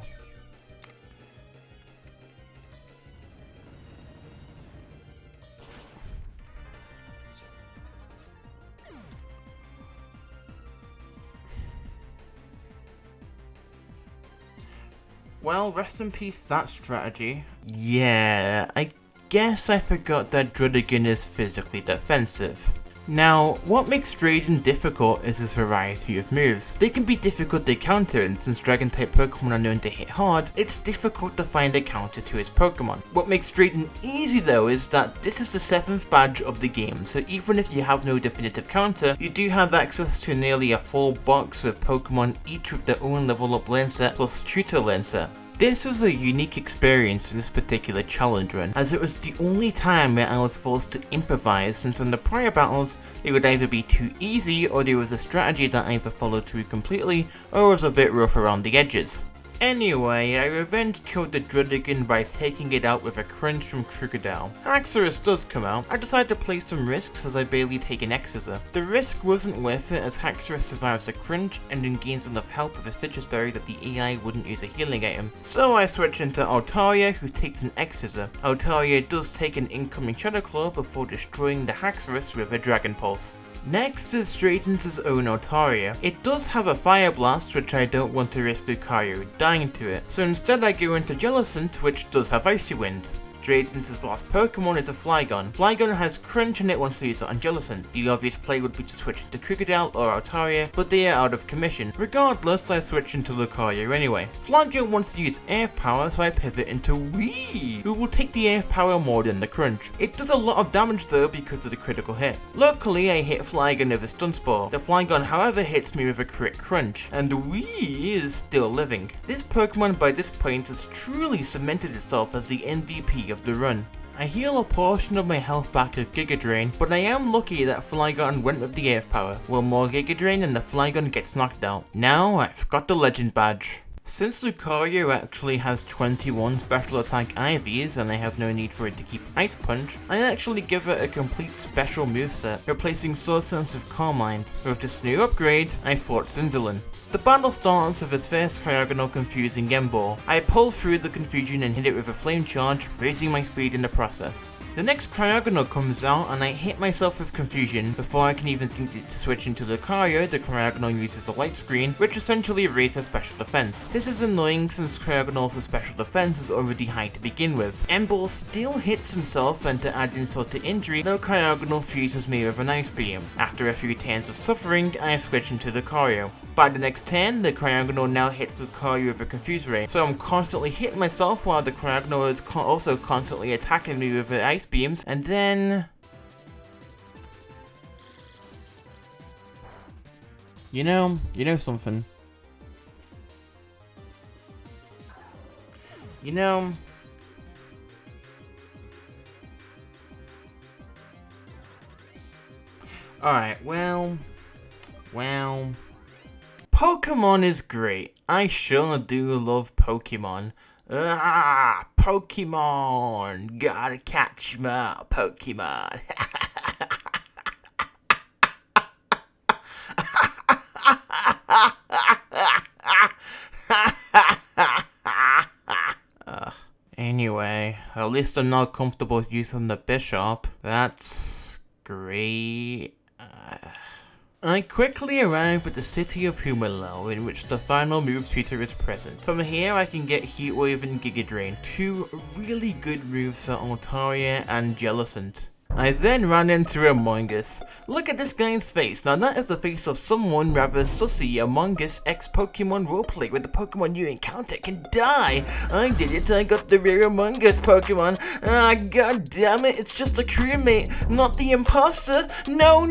Well, rest in peace that strategy. Yeah, I guess I forgot that Druddigon is physically defensive. Now, what makes Drayden difficult is his variety of moves. They can be difficult to counter, and since Dragon-type Pokemon are known to hit hard, it's difficult to find a counter to his Pokemon. What makes Drayden easy though is that this is the 7th badge of the game, so even if you have no definitive counter, you do have access to nearly a full box with Pokemon each with their own level up lane set plus tutor lane set. This was a unique experience in this particular challenge run, as it was the only time where I was forced to improvise, since in the prior battles it would either be too easy or there was a strategy that either followed through completely or was a bit rough around the edges. Anyway, I revenge killed the Druddigon by taking it out with a crunch from Krookodile. Haxorus does come out. I decide to play some risks as I barely take an X-Scissor. The risk wasn't worth it as Haxorus survives a crunch and then gains enough help with a Citrus Berry that the AI wouldn't use a healing item. So I switch into Altaria, who takes an X-Scissor. Altaria does take an incoming Shadow Claw before destroying the Haxorus with a Dragon Pulse. Next is Drayden's own Altaria. It does have a Fire Blast, which I don't want to risk Lucario dying to it, so instead I go into Jellicent, which does have Icy Wind. Drayden's last Pokemon is a Flygon. Flygon has Crunch and it wants to use it on Jellicent. The obvious play would be to switch into Krookodile or Altaria, but they are out of commission. Regardless, I switch into Lucario anyway. Flygon wants to use Air Power, so I pivot into Wii, who will take the Air Power more than the Crunch. It does a lot of damage though because of the critical hit. Luckily, I hit Flygon with a Stun Spore. The Flygon however hits me with a crit Crunch, and Wii is still living. This Pokemon by this point has truly cemented itself as the MVP of the run. I heal a portion of my health back with Giga Drain, but I am lucky that Flygon went with the Earth Power. One more Giga Drain and the Flygon gets knocked out. Now I've got the Legend Badge. Since Lucario actually has 21 special attack IVs and I have no need for it to keep Ice Punch, I actually give it a complete special moveset, replacing Sword Sense with Calm Mind. With this new upgrade, I fought Zinzolin. The battle starts with his first Cryogonal confusing Gemball. I pull through the confusion and hit it with a Flame Charge, raising my speed in the process. The next Cryogonal comes out and I hit myself with Confusion. Before I can even think to switch into Lucario, the Cryogonal uses a Light Screen, which essentially raises special defense. This is annoying since Cryogonal's special defense is already high to begin with. Emball still hits himself, and to add insult to injury, the Cryogonal fuses me with an Ice Beam. After a few turns of suffering, I switch into Lucario. By the next turn, the Cryogonal now hits Lucario with a Confuse Ray, so I'm constantly hitting myself while the Cryogonal is also constantly attacking me with the Ice Beams, and then... You know something. You know... Alright, well... Pokemon is great. I sure do love Pokemon. Pokemon! Gotta catch my Pokemon. Anyway, at least I'm not comfortable using the bishop. That's great. I quickly arrive at the city of Humalo, in which the final move tutor is present. From here I can get Heatwave and Giga Drain, two really good moves for Altaria and Jellicent. I then ran into Among Us. Look at this guy's face. Now that is the face of someone rather sussy. Among Us X Pokemon roleplay where the Pokemon you encounter can die. I did it, I got the rare Among Us Pokemon. God damn it, it's just a crewmate, not the imposter. No.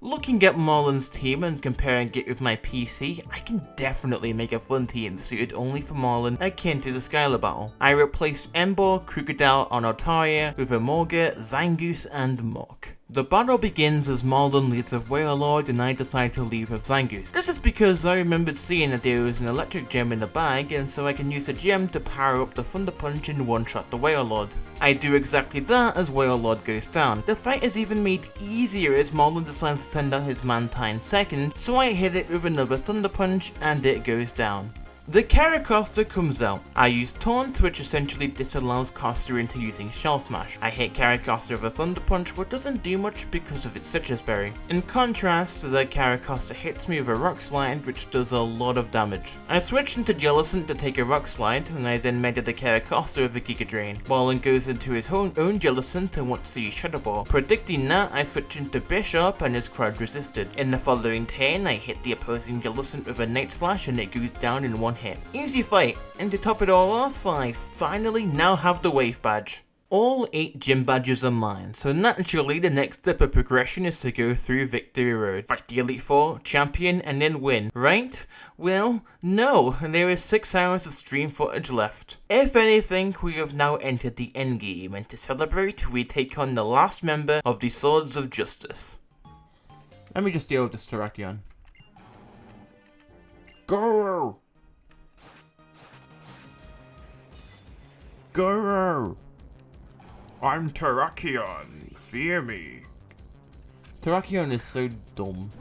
Looking at Marlon's team and comparing it with my PC, I can definitely make a fun team suited only for Marlon akin to the Skylar battle. I replaced Ember, Krookodile on Altaria with Emolga, Zangoose, and Mok. The battle begins as Marlon leads with Wailord and I decide to leave with Zangoose. This is because I remembered seeing that there was an electric gem in the bag, and so I can use the gem to power up the Thunder Punch and one-shot the Wailord. I do exactly that as Wailord goes down. The fight is even made easier as Marlon decides to send out his Mantine second, so I hit it with another Thunder Punch and it goes down. The Caracosta comes out. I use Taunt, which essentially disallows Costa into using Shell Smash. I hit Caracosta with a Thunder Punch, but doesn't do much because of its Citrus Berry. In contrast, the Caracosta hits me with a Rock Slide, which does a lot of damage. I switch into Jellicent to take a Rock Slide, and I then meted the Caracosta with a Giga Drain. Marlon goes into his own Jellicent and wants to use Shadow Ball. Predicting that, I switch into Bishop and his crowd resisted. In the following turn, I hit the opposing Jellicent with a Night Slash and it goes down in one hit. Easy fight, and to top it all off, I finally now have the Wave Badge. All 8 gym badges are mine, so naturally the next step of progression is to go through Victory Road, fight the Elite Four, champion, and then win, right? Well, no, there is 6 hours of stream footage left. If anything, we have now entered the endgame, and to celebrate, we take on the last member of the Swords of Justice. Let me just deal with this Terrakion. Go! Guru! I'm Terrakion, fear me. Terrakion is so dumb.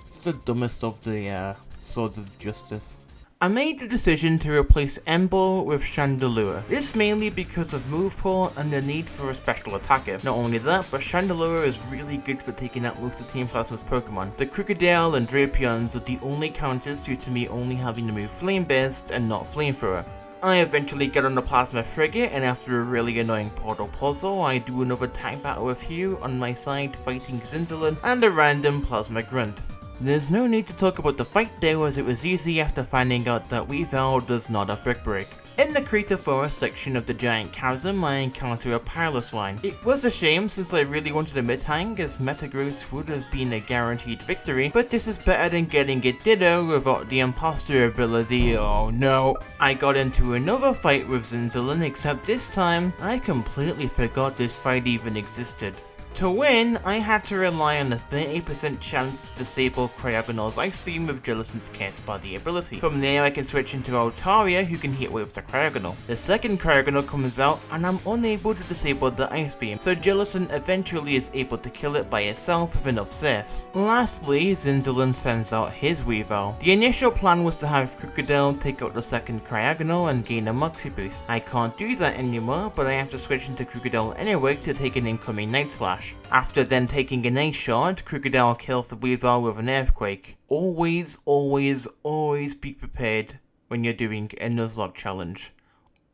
It's the dumbest of the Swords of Justice. I made the decision to replace Ember with Chandelure. This mainly because of move pool and the need for a special attacker. Not only that, but Chandelure is really good for taking out most of Team Plasma's Pokemon. The Krookodile and Drapions are the only counters due to me only having to move Flame Burst and not Flamethrower. I eventually get on the Plasma Frigate, and after a really annoying portal puzzle, I do another tag battle with Hugh on my side fighting Zinzalin and a random Plasma Grunt. There's no need to talk about the fight though, as it was easy after finding out that Weavile does not have Brick Break. In the Crater Forest section of the Giant Chasm, I encounter a Piloswine. It was a shame since I really wanted a Mid-Hang, as Metagross would have been a guaranteed victory, but this is better than getting it Ditto without the Imposter ability. Oh no. I got into another fight with Zinzalin, except this time, I completely forgot this fight even existed. To win, I had to rely on a 30% chance to disable Cryogonal's Ice Beam with Jellicent's Cat's Body ability. From there I can switch into Altaria, who can hit with the Cryogonal. The second Cryogonal comes out and I'm unable to disable the Ice Beam, so Jellicent eventually is able to kill it by itself with enough safes. Lastly, Zinzalin sends out his Weavile. The initial plan was to have Krookodile take out the second Cryogonal and gain a Moxie boost. I can't do that anymore, but I have to switch into Krookodile anyway to take an incoming Night Slash. After then taking an Ice Shard, Krookodile kills the Weavile with an Earthquake. Always be prepared when you're doing a Nuzlocke challenge.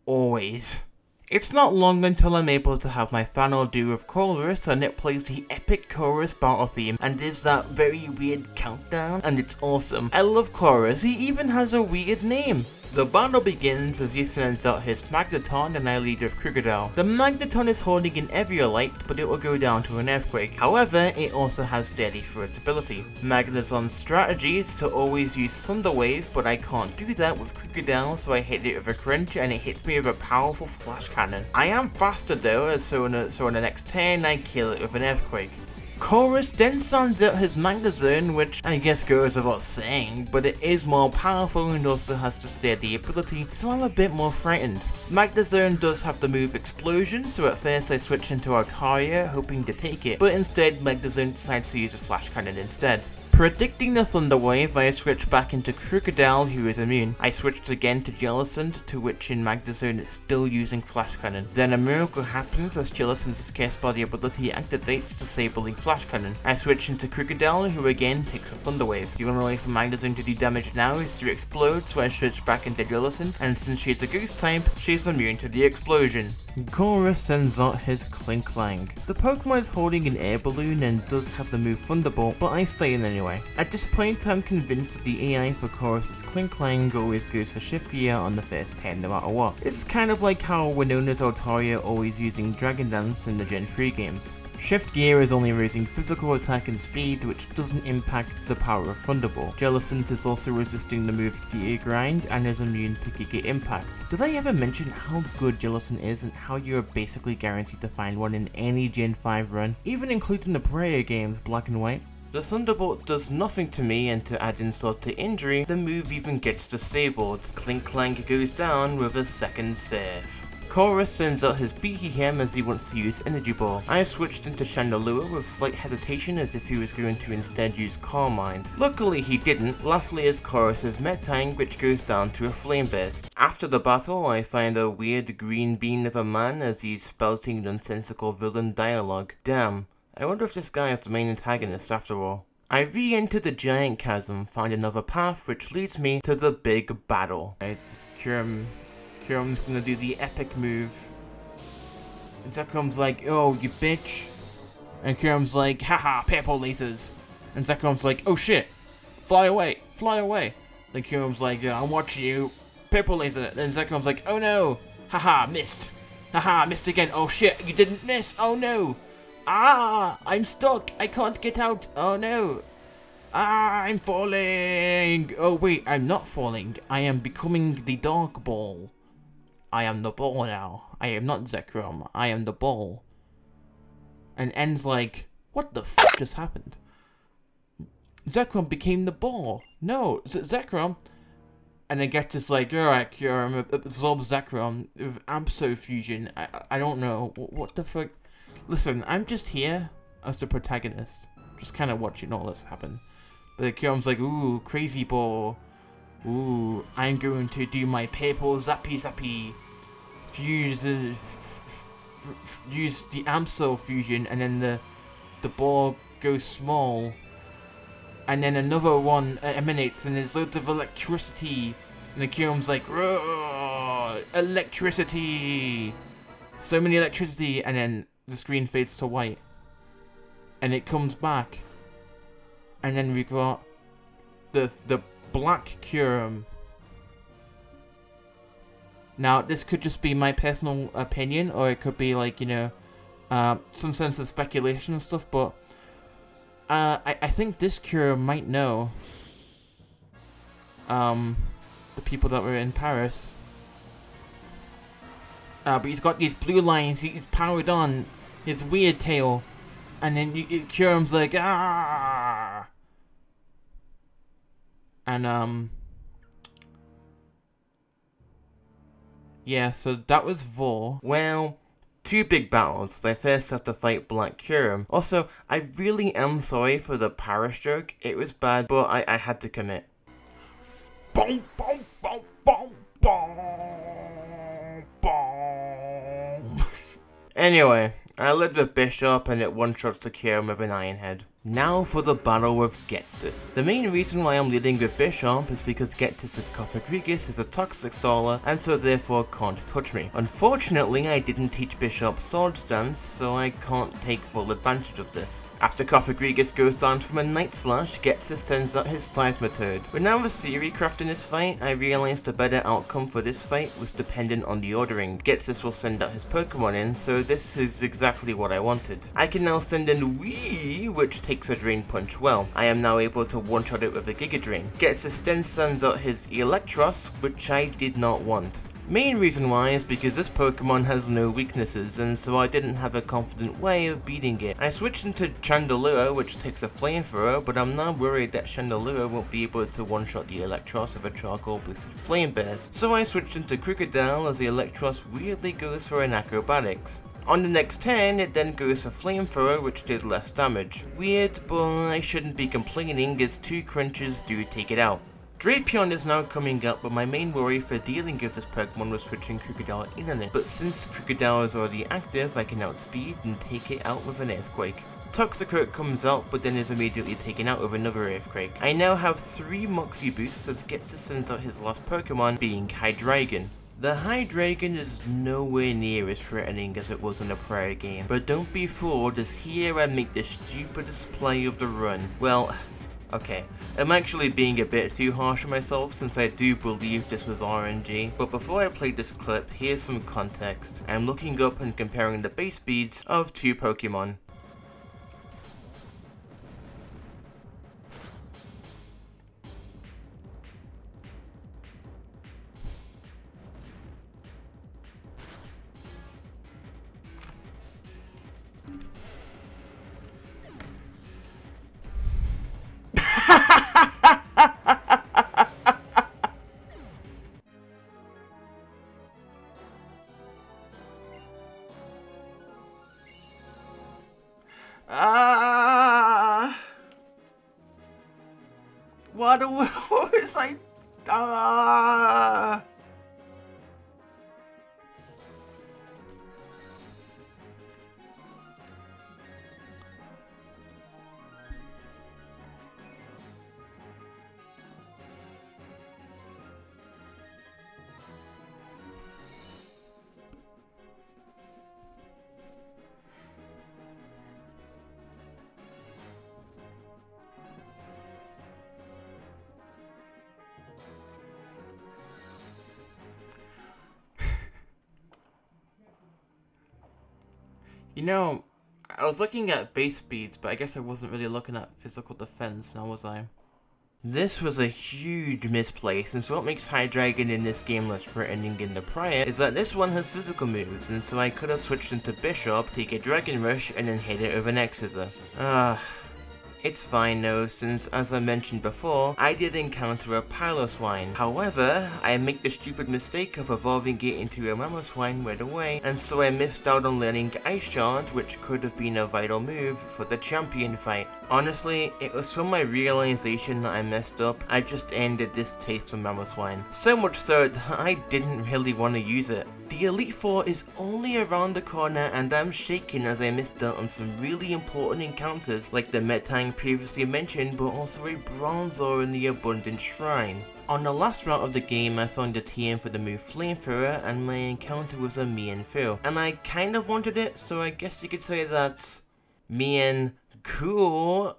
Always. It's not long until I'm able to have my final do of Chorus, and it plays the epic Chorus battle theme and there's that very weird countdown, and it's awesome. I love Chorus, he even has a weird name. The battle begins as he sends out his Magneton and I lead with Crocodile. The Magneton is holding an Eviolite, but it will go down to an Earthquake. However, it also has Steady for its ability. Magneton's strategy is to always use Thunder Wave, but I can't do that with Crocodile, so I hit it with a Crunch and it hits me with a powerful Flash Cannon. I am faster though, so in the next turn I kill it with an Earthquake. Chorus then sends out his Magnezone, which I guess goes without saying, but it is more powerful and also has the steady ability, so I'm a bit more frightened. Magnezone does have the move Explosion, so at first I switch into Altaria hoping to take it, but instead Magnezone decides to use a Flash Cannon instead. Predicting the Thunder Wave, I switch back into Crocodile, who is immune. I switched again to Jellicent, to which in Magnezone is still using Flash Cannon. Then a miracle happens as Jellicent's Scarce Body ability activates, disabling Flash Cannon. I switch into Crocodile, who again takes a Thunder Wave. The only way for Magnezone to do damage now is to explode, so I switch back into Jellicent, and since she's a Ghost type, she's immune to the explosion. Chorus sends out his Klinklang. The Pokemon is holding an air balloon and does have the move Thunderbolt, but I stay in anyway. At this point, I'm convinced that the AI for Chorus's Klinklang always goes for Shift Gear on the first turn no matter what. It's kind of like how Winona's Altaria always using Dragon Dance in the Gen 3 games. Shift Gear is only raising physical attack and speed, which doesn't impact the power of Thunderbolt. Jellicent is also resisting the move Giga Grind and is immune to Giga Impact. Did I ever mention how good Jellicent is and how you are basically guaranteed to find one in any Gen 5 run, even including the prior games Black and White? The Thunderbolt does nothing to me, and to add insult to injury, the move even gets disabled. Klinklang goes down with a second Surf. Chorus sends out his Beehihem as he wants to use Energy Ball. I switched into Chandelure with slight hesitation as if he was going to instead use Calm Mind. Luckily he didn't. Lastly is Chorus's Metang, which goes down to a Flame Burst. After the battle I find a weird green bean of a man as he's spouting nonsensical villain dialogue. Damn, I wonder if this guy is the main antagonist after all. I re-enter the giant chasm, find another path which leads me to the big battle. This Kyurem's gonna do the epic move. And Zekrom's like, oh, you bitch. And Kyurem's like, haha, purple lasers. And Zekrom's like, oh shit, fly away, fly away. Then Kyurem's like, I'm watching you, purple laser. Then Zekrom's like, oh no, haha, missed. Haha, missed again. Oh shit, you didn't miss, oh no. Ah, I'm stuck, I can't get out, oh no. Ah, I'm falling. Oh wait, I'm not falling. I am becoming the Dark Ball. I am the ball now. I am not Zekrom. I am the ball. And ends like, what the f just happened? Zekrom became the ball. No, Zekrom. And then gets just like, alright, Kyurem, absorb Zekrom with Abso Fusion. I don't know. What the fuck? Listen, I'm just here as the protagonist. Just kind of watching all this happen. But Kyurem's like, ooh, crazy ball. Ooh, I'm going to do my purple zappy zappy. Use the Amsel fusion, and then the ball goes small. And then another one emanates, and there's loads of electricity. And the Kyurem's like, electricity! So many electricity, and then the screen fades to white. And it comes back. And then we got the Black Kyurem. Now, this could just be my personal opinion, or it could be like, you know, some sense of speculation and stuff, but I think this Kyurem might know the people that were in Paris. But he's got these blue lines, he's powered on, his weird tail, and then Kyurem's like, ah! And, yeah, so that was Vor. Well, two big battles. I first have to fight Black Kyurem. Also, I really am sorry for the Paris joke. It was bad, but I had to commit. Boom, boom, boom, boom, boom, boom. Anyway, I led with Bishop and it one-shots the Kyurem with an Iron Head. Now for the battle with Getsis. The main reason why I'm leading with Bishop is because Getsis' Cofagrigus is a toxic staller and so therefore can't touch me. Unfortunately, I didn't teach Bishop Sword Dance, so I can't take full advantage of this. After Cofagrigus goes down from a Night Slash, Getsis sends out his Seismitoad. When I was theory crafting this fight, I realized the better outcome for this fight was dependent on the ordering. Getsis will send out his Pokemon in, so this is exactly what I wanted. I can now send in Wii, which takes a Drain Punch well. I am now able to one-shot it with a Giga Drain. Getsis then sends out his Electros, which I did not want. Main reason why is because this Pokemon has no weaknesses, and so I didn't have a confident way of beating it. I switched into Chantelle, which takes a Flamethrower, but I'm now worried that Chantelle won't be able to one-shot the Electros with a charcoal boosted Flame Burst. So I switched into Crocodile as the Electros weirdly goes for an Acrobatics. On the next turn, it then goes for Flamethrower, which did less damage. Weird, but I shouldn't be complaining as 2 crunches do take it out. Drapion is now coming up, but my main worry for dealing with this Pokemon was switching Crocodile in on it. But since Crocodile is already active, I can outspeed and take it out with an Earthquake. Toxicroak comes out, but then is immediately taken out with another Earthquake. I now have 3 Moxie boosts as Getsis sends out his last Pokemon, being Hydreigon. The Hydreigon is nowhere near as threatening as it was in the prior game, but don't be fooled as here I make the stupidest play of the run. Well, okay, I'm actually being a bit too harsh on myself since I do believe this was RNG, but before I play this clip, here's some context. I'm looking up and comparing the base speeds of 2 Pokemon. What was I? You know, I was looking at base speeds, but I guess I wasn't really looking at physical defense, now was I? This was a huge misplace, and so what makes Hydreigon in this game less threatening in the prior is that this one has physical moves, and so I could have switched into Bishop, take a Dragon Rush, and then hit it with an X-Scissor. It's fine though, since as I mentioned before, I did encounter a Piloswine. However, I make the stupid mistake of evolving it into a Mamoswine right away, and so I missed out on learning Ice Shard, which could have been a vital move for the champion fight. Honestly, it was from my realization that I messed up, I just ended this taste for Mamoswine. So much so that I didn't really want to use it. The Elite Four is only around the corner and I'm shaken as I missed out on some really important encounters like the Metang previously mentioned, but also a Bronzor in the Abundant Shrine. On the last route of the game, I found a TM for the move Flamethrower and my encounter was a Mienfoo. And I kind of wanted it, so I guess you could say that's Mien cool.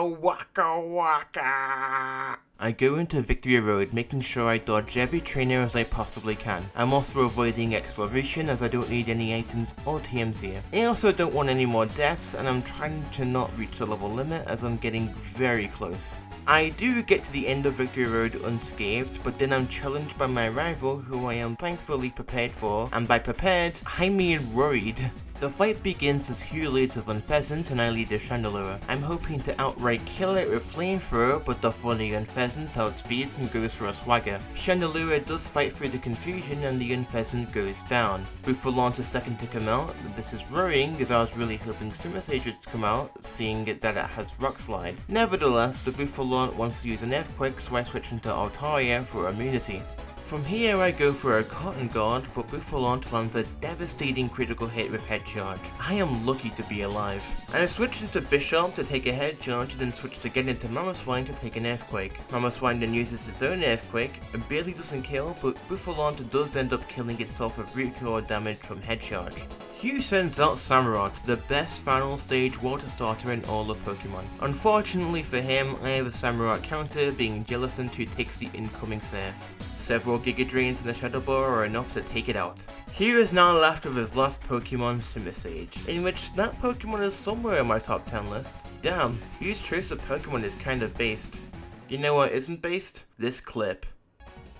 Waka waka. I go into Victory Road, making sure I dodge every trainer as I possibly can. I'm also avoiding exploration as I don't need any items or TMs here. I also don't want any more deaths, and I'm trying to not reach the level limit as I'm getting very close. I do get to the end of Victory Road unscathed, but then I'm challenged by my rival who I am thankfully prepared for, and by prepared, I mean worried. The fight begins as Hugh leads with Unpheasant and I lead with Chandelure. I'm hoping to outright kill it with Flamethrower, but the funny Unpheasant outspeeds and goes for a Swagger. Chandelure does fight through the confusion and the Unpheasant goes down. Bouffalant's a second to come out. This is worrying as I was really hoping Swimmer Sage would come out, seeing that it has Rock Slide. Nevertheless, the Bouffalant wants to use an Earthquake, so I switch into Altaria for immunity. From here I go for a Cotton Guard, but Buffalant lands a devastating critical hit with Head Charge. I am lucky to be alive. I switch into Bishop to take a Head Charge and then switch again into Mamoswine to take an Earthquake. Mamoswine then uses his own Earthquake, and barely doesn't kill, but Buffalant does end up killing itself with root core damage from Head Charge. Hugh sends out Samurott, the best final stage water starter in all of Pokemon. Unfortunately for him, I have a Samurott counter, being Jellicent who takes the incoming Surf. Several Giga Drains in the Shadow Ball are enough to take it out. Hugh is now left with his last Pokemon, Simisage, in which that Pokemon is somewhere in my top 10 list. Damn, Hugh's choice of Pokemon is kind of based. You know what isn't based? This clip.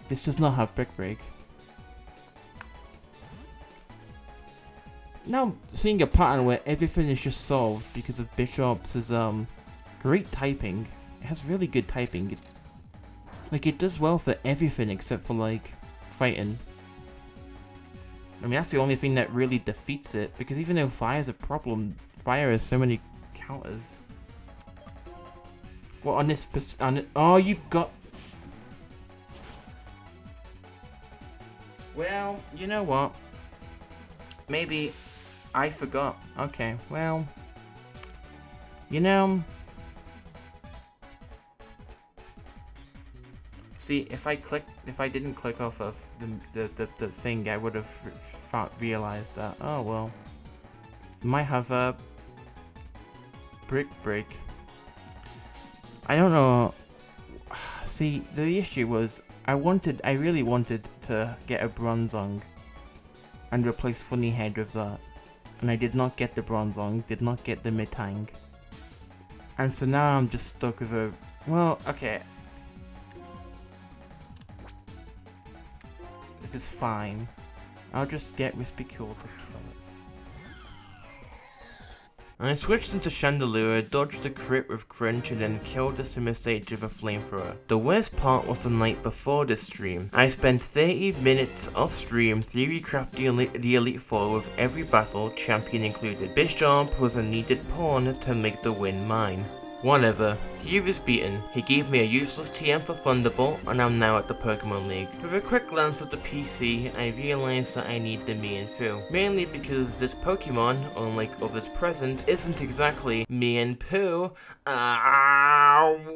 This does not have Brick Break. Now I'm seeing a pattern where everything is just solved because of Bishop's great typing. It has really good typing. It does well for everything except for like fighting. I mean, that's the only thing that really defeats it, because even though fire is a problem, fire has so many counters. Well, on this, oh, you've got. Well, you know what? Maybe I forgot. Okay, well, you know. See, if I didn't click off of the thing, I would have realized that. Oh well, might have a Brick Break. I don't know. See, the issue was I really wanted to get a Bronzong and replace Funny Head with that, and I did not get the Bronzong, did not get the Mitang, and so now I'm just stuck with a. Well, okay. This is fine. I'll just get Wispy Cool to kill it. I switched into Chandelure, dodged the crit with Crunch, and then killed the Simisage with a Flamethrower. The worst part was the night before this stream. I spent 30 minutes off stream theory crafting the Elite Four with every battle, champion included. Bishop was a needed pawn to make the win mine. Whatever, Hugh is beaten. He gave me a useless TM for Thunderbolt, and I'm now at the Pokemon League. With a quick glance at the PC, I realised that I need the Mienfoo. Mainly because this Pokemon, unlike others present, isn't exactly Mienfoo.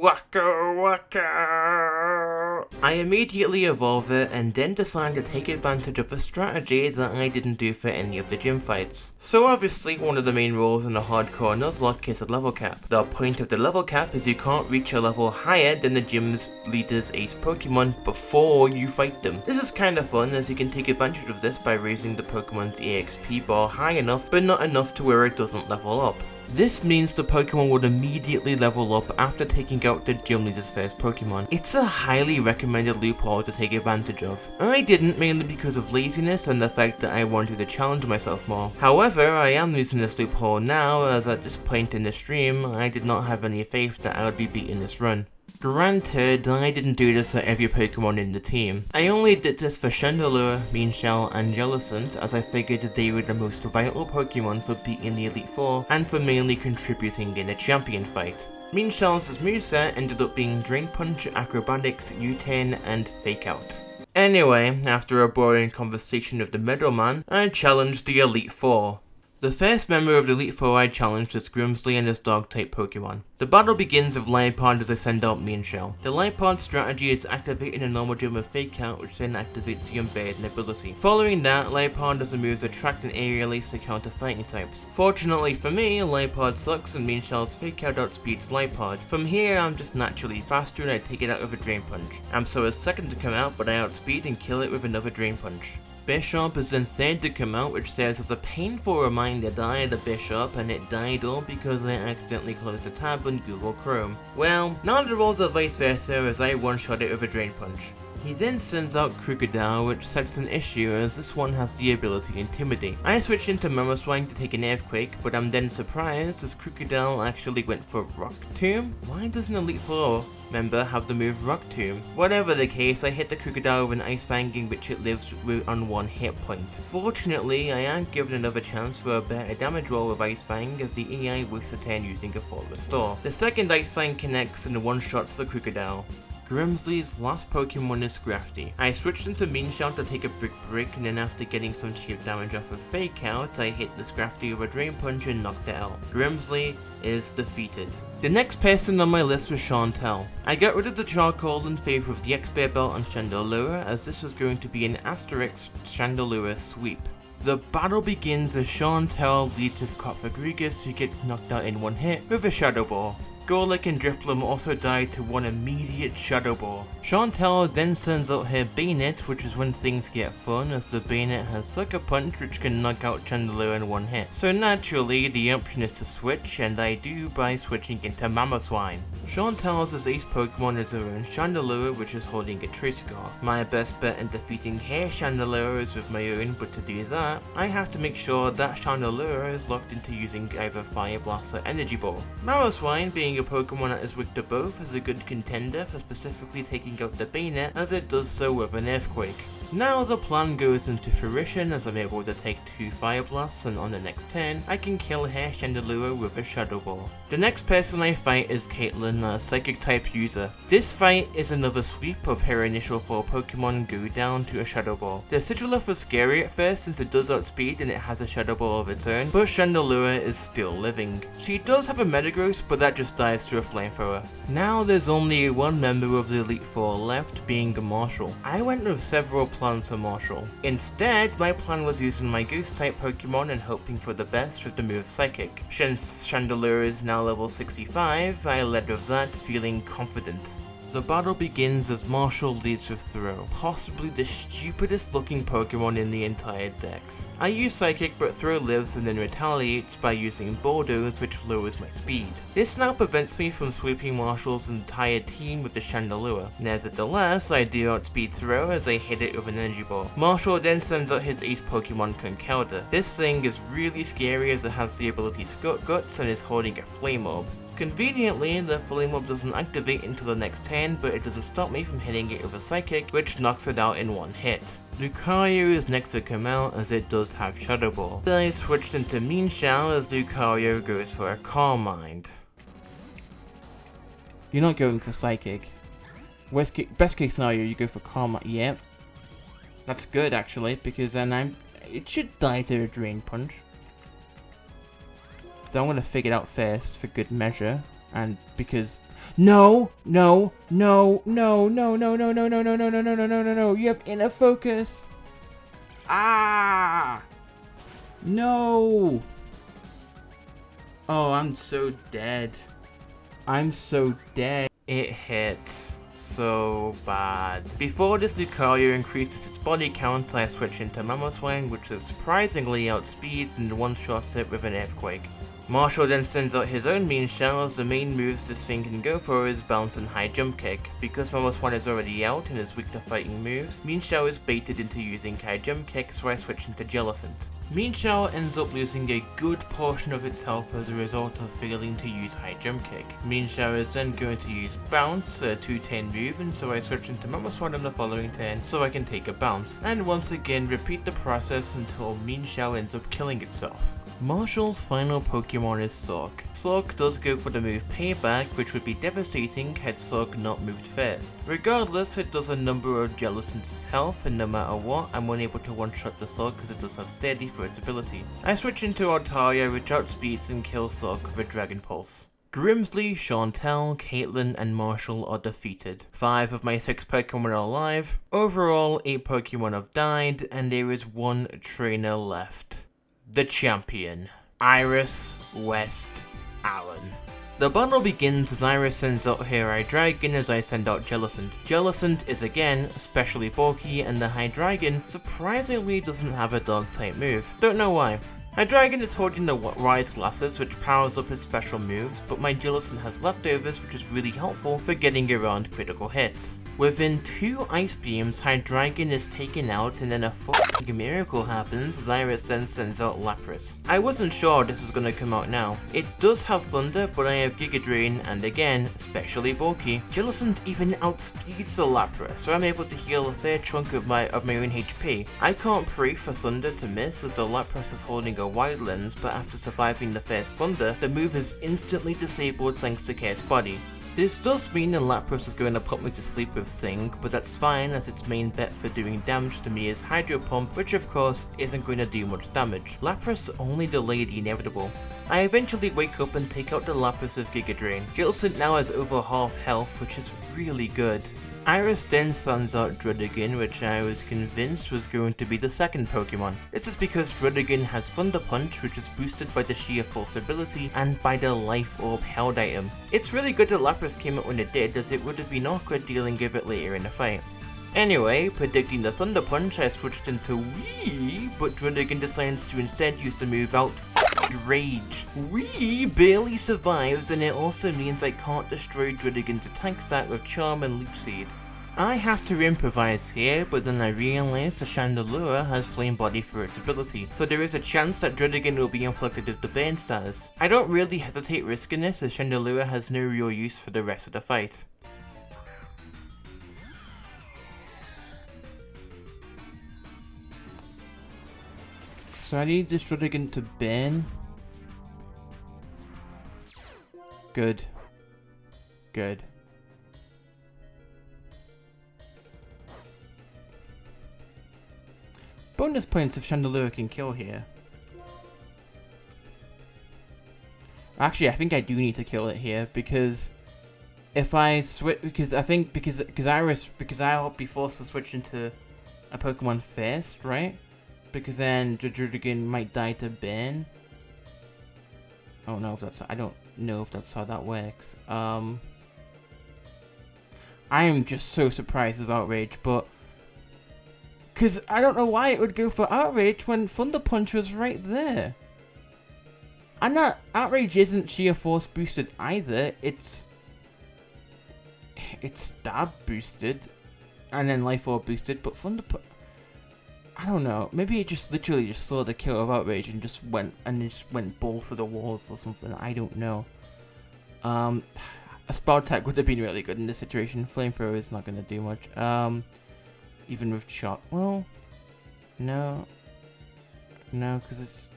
Waka waka. I immediately evolve it and then decide to take advantage of a strategy that I didn't do for any of the gym fights. So obviously one of the main rules in the Hardcore Nuzlocke is a level cap. The point of the level cap is you can't reach a level higher than the gym's leader's ace Pokemon before you fight them. This is kind of fun as you can take advantage of this by raising the Pokemon's EXP bar high enough but not enough to where it doesn't level up. This means the Pokemon would immediately level up after taking out the gym leader's first Pokemon. It's a highly recommended loophole to take advantage of. I didn't, mainly because of laziness and the fact that I wanted to challenge myself more. However, I am using this loophole now, as at this point in the stream, I did not have any faith that I would be beating this run. Granted, I didn't do this for every Pokemon in the team. I only did this for Chandelure, Meanshell, and Jellicent, as I figured that they were the most vital Pokemon for beating the Elite Four, and for mainly contributing in a champion fight. Meanshell's moveset ended up being Drain Punch, Acrobatics, U-turn, and Fake Out. Anyway, after a boring conversation with the middleman, I challenged the Elite Four. The first member of the Elite Four I challenged is Grimsley and his dog-type Pokemon. The battle begins with Liepard as I send out Meanshell. The Liepard strategy is activating a normal gym with Fake Out, which then activates the Unburden ability. Following that, Liepard does the moves Attract and Aerial Ace to counter fighting types. Fortunately for me, Liepard sucks and Meanshell's Fake Out outspeeds Liepard. From here, I'm just naturally faster and I take it out with a Drain Punch. Amso is second to come out, but I outspeed and kill it with another Drain Punch. Bishop is then third to come out, which serves as a painful reminder that I had a Bishop and it died all because I accidentally closed a tab on Google Chrome. Well, now the roles are vice versa as I one-shot it with a Drain Punch. He then sends out Krookodile, which sets an issue as this one has the ability Intimidate. I switch into Mamoswine to take an Earthquake, but I'm then surprised as Krookodile actually went for Rock Tomb? Why does an Elite Four member have the move Rock Tomb? Whatever the case, I hit the Krookodile with an Ice Fang in which it lives on 1 hit point. Fortunately, I am given another chance for a better damage roll with Ice Fang as the AI wastes a turn using a full restore. The second Ice Fang connects and one-shots the Krookodile. Grimsley's last Pokemon is Grafty. I switched into Meanshell to take a big break, and then after getting some cheap damage off of Fake Out, I hit this Grafty with a Drain Punch and knocked it out. Grimsley is defeated. The next person on my list was Chantelle. I got rid of the Charcoal in favor of the X-Bear Belt on Chandelure, as this was going to be an Asterisk Chandelure sweep. The battle begins as Chantelle leads with Coppergregus, who gets knocked out in one hit with a Shadow Ball. Golek and Drifloon also died to one immediate Shadow Ball. Chantelle then sends out her Bayonet, which is when things get fun, as the Bayonet has Sucker Punch, which can knock out Chandelure in one hit. So naturally, the option is to switch, and I do by switching into Mamoswine. Chantelle's ace Pokemon is her own Chandelure, which is holding a Trace Scarf. My best bet in defeating her Chandelure is with my own, but to do that, I have to make sure that Chandelure is locked into using either Fire Blast or Energy Ball. Mamoswine, being a Pokemon that is weak to both, is a good contender for specifically taking out the Bayonet, as it does so with an Earthquake. Now the plan goes into fruition, as I'm able to take 2 Fire Blasts, and on the next turn, I can kill her Chandelure with a Shadow Ball. The next person I fight is Caitlyn, a Psychic type user. This fight is another sweep of her initial 4 Pokemon go down to a Shadow Ball. The Sigilyph was scary at first since it does outspeed and it has a Shadow Ball of its own, but Chandelure is still living. She does have a Metagross, but that just dies to a Flamethrower. Now there's only one member of the Elite Four left, being Marshall. I went with several plans for Marshall. Instead, my plan was using my Ghost type Pokemon and hoping for the best with the move Psychic. Since Chandelure is now level 65, I led with that, feeling confident. The battle begins as Marshall leads with Throw, possibly the stupidest looking Pokemon in the entire dex. I use Psychic, but Throw lives and then retaliates by using Bulldoze, which lowers my speed. This now prevents me from sweeping Marshall's entire team with the Chandelure. Nevertheless, I do outspeed Throw as I hit it with an Energy Ball. Marshall then sends out his ace Pokemon Conkeldurr. This thing is really scary as it has the ability Scott Guts and is holding a Flame Orb. Conveniently, the Flame Orb doesn't activate until the next turn, but it doesn't stop me from hitting it with a Psychic, which knocks it out in one hit. Lucario is next to come out, as it does have Shadow Ball. I switched into Meanshell as Lucario goes for a Calm Mind. You're not going for Psychic. Best case scenario, you go for Calm Mind. Yep. That's good actually, because then it should die to a Drain Punch. I'm going to figure it out first for good measure, and because no, you have inner focus. No. Oh, I'm so dead. It hits so bad. Before this Lucario increases its body count, I switch into Mamoswine, which is surprisingly outspeeds and one-shots it with an Earthquake. Marshall then sends out his own Meanshell, as the main moves this thing can go for is Bounce and High Jump Kick. Because Mamoswine is already out and is weak to fighting moves, Meanshell is baited into using High Jump Kick, so I switch into Jellicent. Meanshell ends up losing a good portion of its health as a result of failing to use High Jump Kick. Meanshell is then going to use Bounce, a 2-turn move, and so I switch into Mamoswine on the following turn so I can take a Bounce, and once again repeat the process until Meanshell ends up killing itself. Marshall's final Pokemon is Sork. Sork does go for the move Payback, which would be devastating had Sork not moved first. Regardless, it does a number of Jellicent's health, and no matter what, I'm unable to one-shot the Sork because it does have Steady for its ability. I switch into Altaria, which outspeeds and kills Sork with a Dragon Pulse. Grimsley, Chantelle, Caitlyn, and Marshall are defeated. 5 of my 6 Pokemon are alive. Overall, 8 Pokemon have died, and there is 1 trainer left. The champion, Iris West Allen. The battle begins as Iris sends out her Hydreigon as I send out Jellicent. Jellicent is again especially bulky, and the Hydreigon surprisingly doesn't have a dog type move. Don't know why. Hydreigon is holding the Rise Glasses, which powers up its special moves, but my Jellicent has leftovers, which is really helpful for getting around critical hits. Within 2 Ice Beams, Hydreigon is taken out, and then a fucking miracle happens as Iris then sends out Lapras. I wasn't sure this was going to come out now. It does have Thunder, but I have Giga Drain, and again, especially bulky. Jellicent even outspeeds the Lapras, so I'm able to heal a fair chunk of my own HP. I can't pray for Thunder to miss as the Lapras is holding a Wide Lens, but after surviving the first Thunder, the move is instantly disabled thanks to Curse Body. This does mean that Lapras is going to put me to sleep with Sing, but that's fine as its main bet for doing damage to me is Hydro Pump, which of course isn't going to do much damage. Lapras only delay the inevitable. I eventually wake up and take out the Lapras of Giga Drain. Gilsint now has over half health, which is really good. Iris then sends out Druddigon, which I was convinced was going to be the second Pokemon. This is because Druddigon has Thunder Punch, which is boosted by the Sheer Force ability and by the Life Orb held item. It's really good that Lapras came out when it did, as it would have been awkward dealing with it later in the fight. Anyway, predicting the Thunder Punch, I switched into Wii, but Druddigon decides to instead use the move out Rage. Wii barely survives, and it also means I can't destroy Druddigon's attack stat with Charm and Leech Seed. I have to improvise here, but then I realise the Chandelure has Flame Body for its ability, so there is a chance that Druddigon will be inflicted with the Burn status. I don't really hesitate risking this, as Chandelure has no real use for the rest of the fight. So I need this Druddigon to burn. Good. Good. Bonus points if Chandelure can kill here. Actually, I think I do need to kill it here because if I switch, because I'll be forced to switch into a Pokemon first, right? Because then the Druddigon might die to burn. I don't know if that's how that works. I am just so surprised with Outrage, but because I don't know why it would go for Outrage when Thunder Punch was right there. And that Outrage isn't Sheer Force boosted either. It's Stab boosted, and then Life Orb boosted, but Thunder Punch, I don't know. Maybe it just literally just saw the kill of Outrage and just went balls to the walls or something. I don't know. A spell tag would have been really good in this situation. Flamethrower is not going to do much. Even with Chop. Well, no, because it's.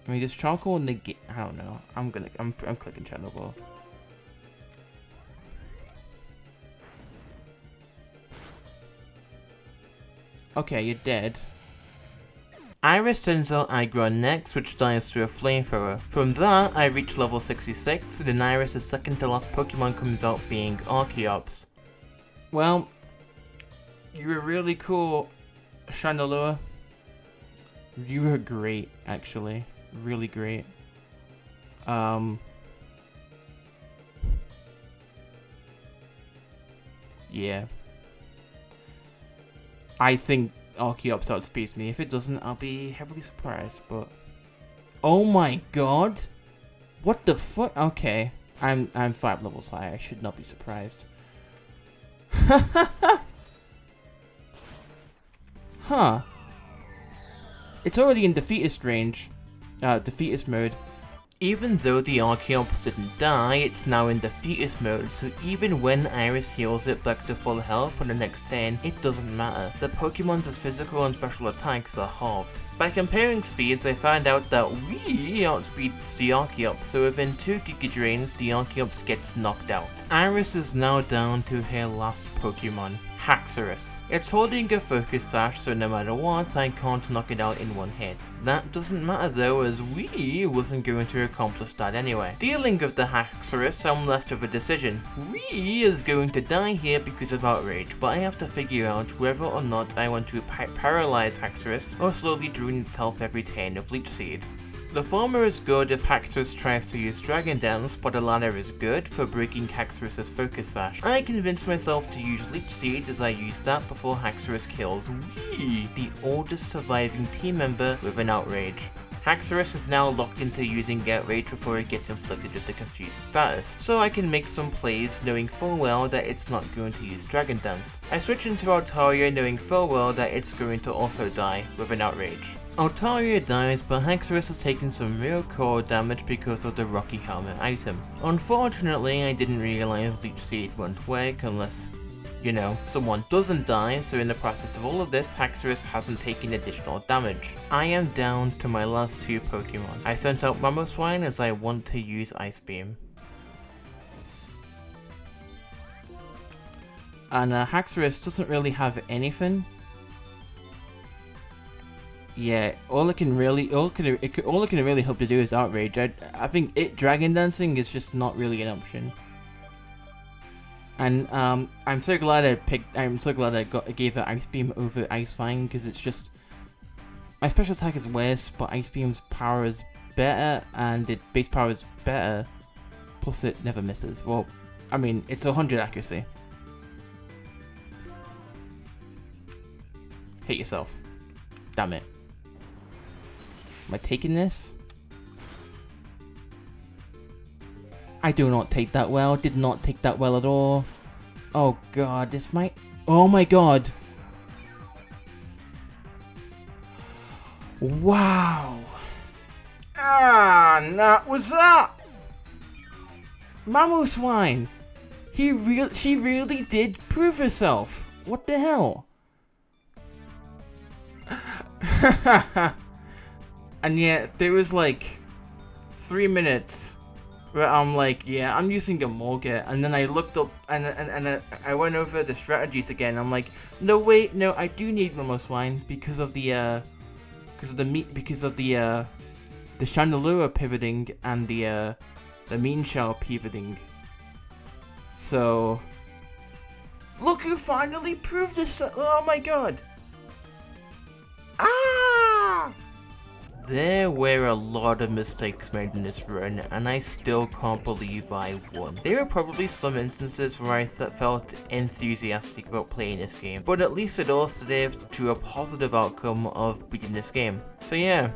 I mean, does Charcoal negate? I don't know. I'm clicking Channel Ball. Okay, you're dead. Iris sends out Aggron next, which dives through a Flamethrower. From that, I reach level 66, and then Iris' second to last Pokemon comes out being Archeops. Well, you were really cool, Chandelure. You were great, actually. Really great. Yeah. I think Archeops outspeeds me. If it doesn't, I'll be heavily surprised, but... Oh my god! What the fuck? Okay. I'm 5 levels high. I should not be surprised. Huh. It's already in defeatist range. Defeatist mode. Even though the Archeops didn't die, it's now in defeatist mode, so even when Iris heals it back to full health for the next turn, it doesn't matter. The Pokemon's physical and special attacks are halved. By comparing speeds, I found out that Wii outspeeds the Archeops, so within 2 Giga Drains, the Archeops gets knocked out. Iris is now down to her last Pokemon, Haxorus. It's holding a Focus Sash, so no matter what, I can't knock it out in one hit. That doesn't matter though, as Wii wasn't going to accomplish that anyway. Dealing with the Haxorus, I'm left with a decision. Wii is going to die here because of Outrage, but I have to figure out whether or not I want to paralyze Haxorus or slowly drain its health every turn of Leech Seed. The former is good if Haxorus tries to use Dragon Dance, but the latter is good for breaking Haxorus' Focus Sash. I convinced myself to use Leech Seed as I used that before Haxorus kills Wii, the oldest surviving team member with an Outrage. Haxorus is now locked into using Outrage before it gets inflicted with the Confused status, so I can make some plays knowing full well that it's not going to use Dragon Dance. I switch into Altaria knowing full well that it's going to also die with an Outrage. Altaria dies, but Haxorus has taken some real core damage because of the Rocky Helmet item. Unfortunately, I didn't realize Leech Seed won't work unless, you know, someone doesn't die, so in the process of all of this, Haxorus hasn't taken additional damage. I am down to my last 2 Pokemon. I sent out Mamoswine as I want to use Ice Beam. And Haxorus doesn't really have anything. Yeah, all it can really hope to do is outrage. I think dragon dancing is just not really an option. And I'm so glad I gave it Ice Beam over Ice Fang, because it's just my special attack is worse, but Ice Beam's power is better and its base power is better. Plus it never misses. Well, I mean, it's 100 accuracy. Hit yourself. Damn it. Am I taking this? I do not take that well. Did not take that well at all. Oh god, this might... Oh my god! Wow! Ah, that was up! Mamoswine! She really did prove herself! What the hell? And yet, there was like 3 minutes where I'm like, yeah, I'm using a Morga, and then I looked up and I went over the strategies again. I'm like, no wait, no, I do need Mamoswine because of the Chandelure pivoting and the Mean Shell pivoting. So look who finally proved this. Oh my god. Ah! There were a lot of mistakes made in this run, and I still can't believe I won. There were probably some instances where I felt enthusiastic about playing this game, but at least it all led to a positive outcome of beating this game. So yeah,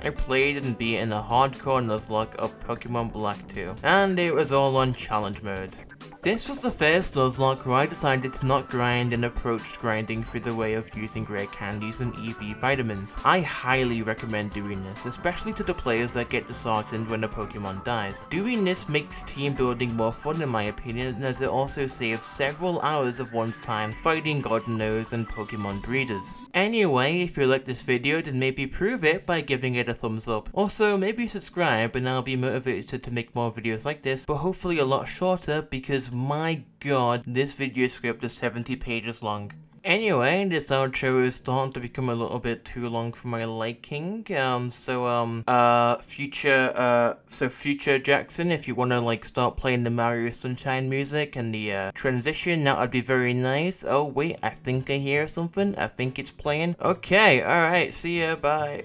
I played and beat in a Hardcore Nuzlocke of Pokémon Black 2, and it was all on challenge mode. This was the first Nuzlocke where I decided to not grind and approached grinding through the way of using rare candies and EV vitamins. I highly recommend doing this, especially to the players that get disheartened when a Pokemon dies. Doing this makes team building more fun in my opinion, as it also saves several hours of one's time fighting God knows and Pokemon breeders. Anyway, if you like this video, then maybe prove it by giving it a thumbs up. Also, maybe subscribe and I'll be motivated to make more videos like this, but hopefully a lot shorter, because my god, this video script is 70 pages long. Anyway, this outro is starting to become a little bit too long for my liking. Future Jackson, if you want to like start playing the Mario Sunshine music and the transition, that would be very nice. Oh wait, I think I hear something. I think it's playing. Okay, alright, see ya, bye.